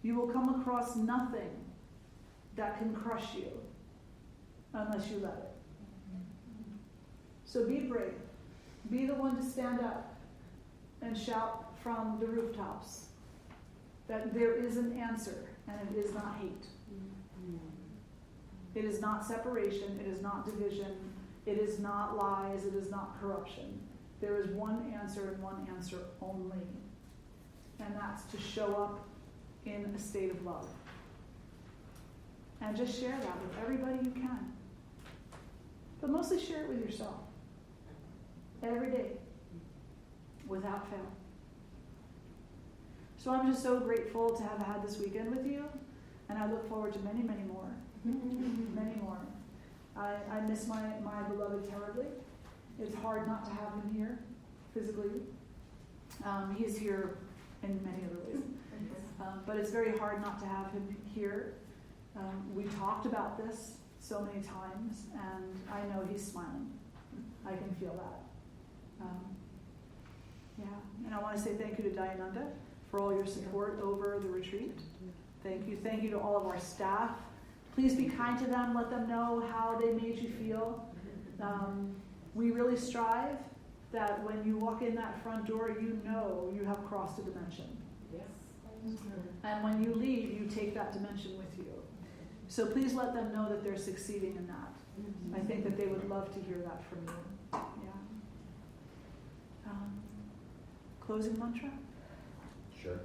You will come across nothing that can crush you unless you let it. So be brave. Be the one to stand up and shout from the rooftops that there is an answer, and it is not hate. It is not separation. It is not division. It is not lies. It is not corruption. There is one answer and one answer only. And that's to show up in a state of love. And just share that with everybody you can. But mostly share it with yourself. Every day. Without fail. So I'm just so grateful to have had this weekend with you. And I look forward to many, many more. Many more. I miss my beloved terribly. It's hard not to have him here physically. He's here in many other ways. But it's very hard not to have him here. We talked about this so many times, and I know he's smiling. I can feel that. And I want to say thank you to Dayananda for all your support over the retreat. Thank you. Thank you to all of our staff. Please be kind to them. Let them know how they made you feel. We really strive that when you walk in that front door, you know you have crossed a dimension. Yes. And when you leave, you take that dimension with you. So please let them know that they're succeeding in that. I think that they would love to hear that from you. Yeah. Closing mantra? Sure.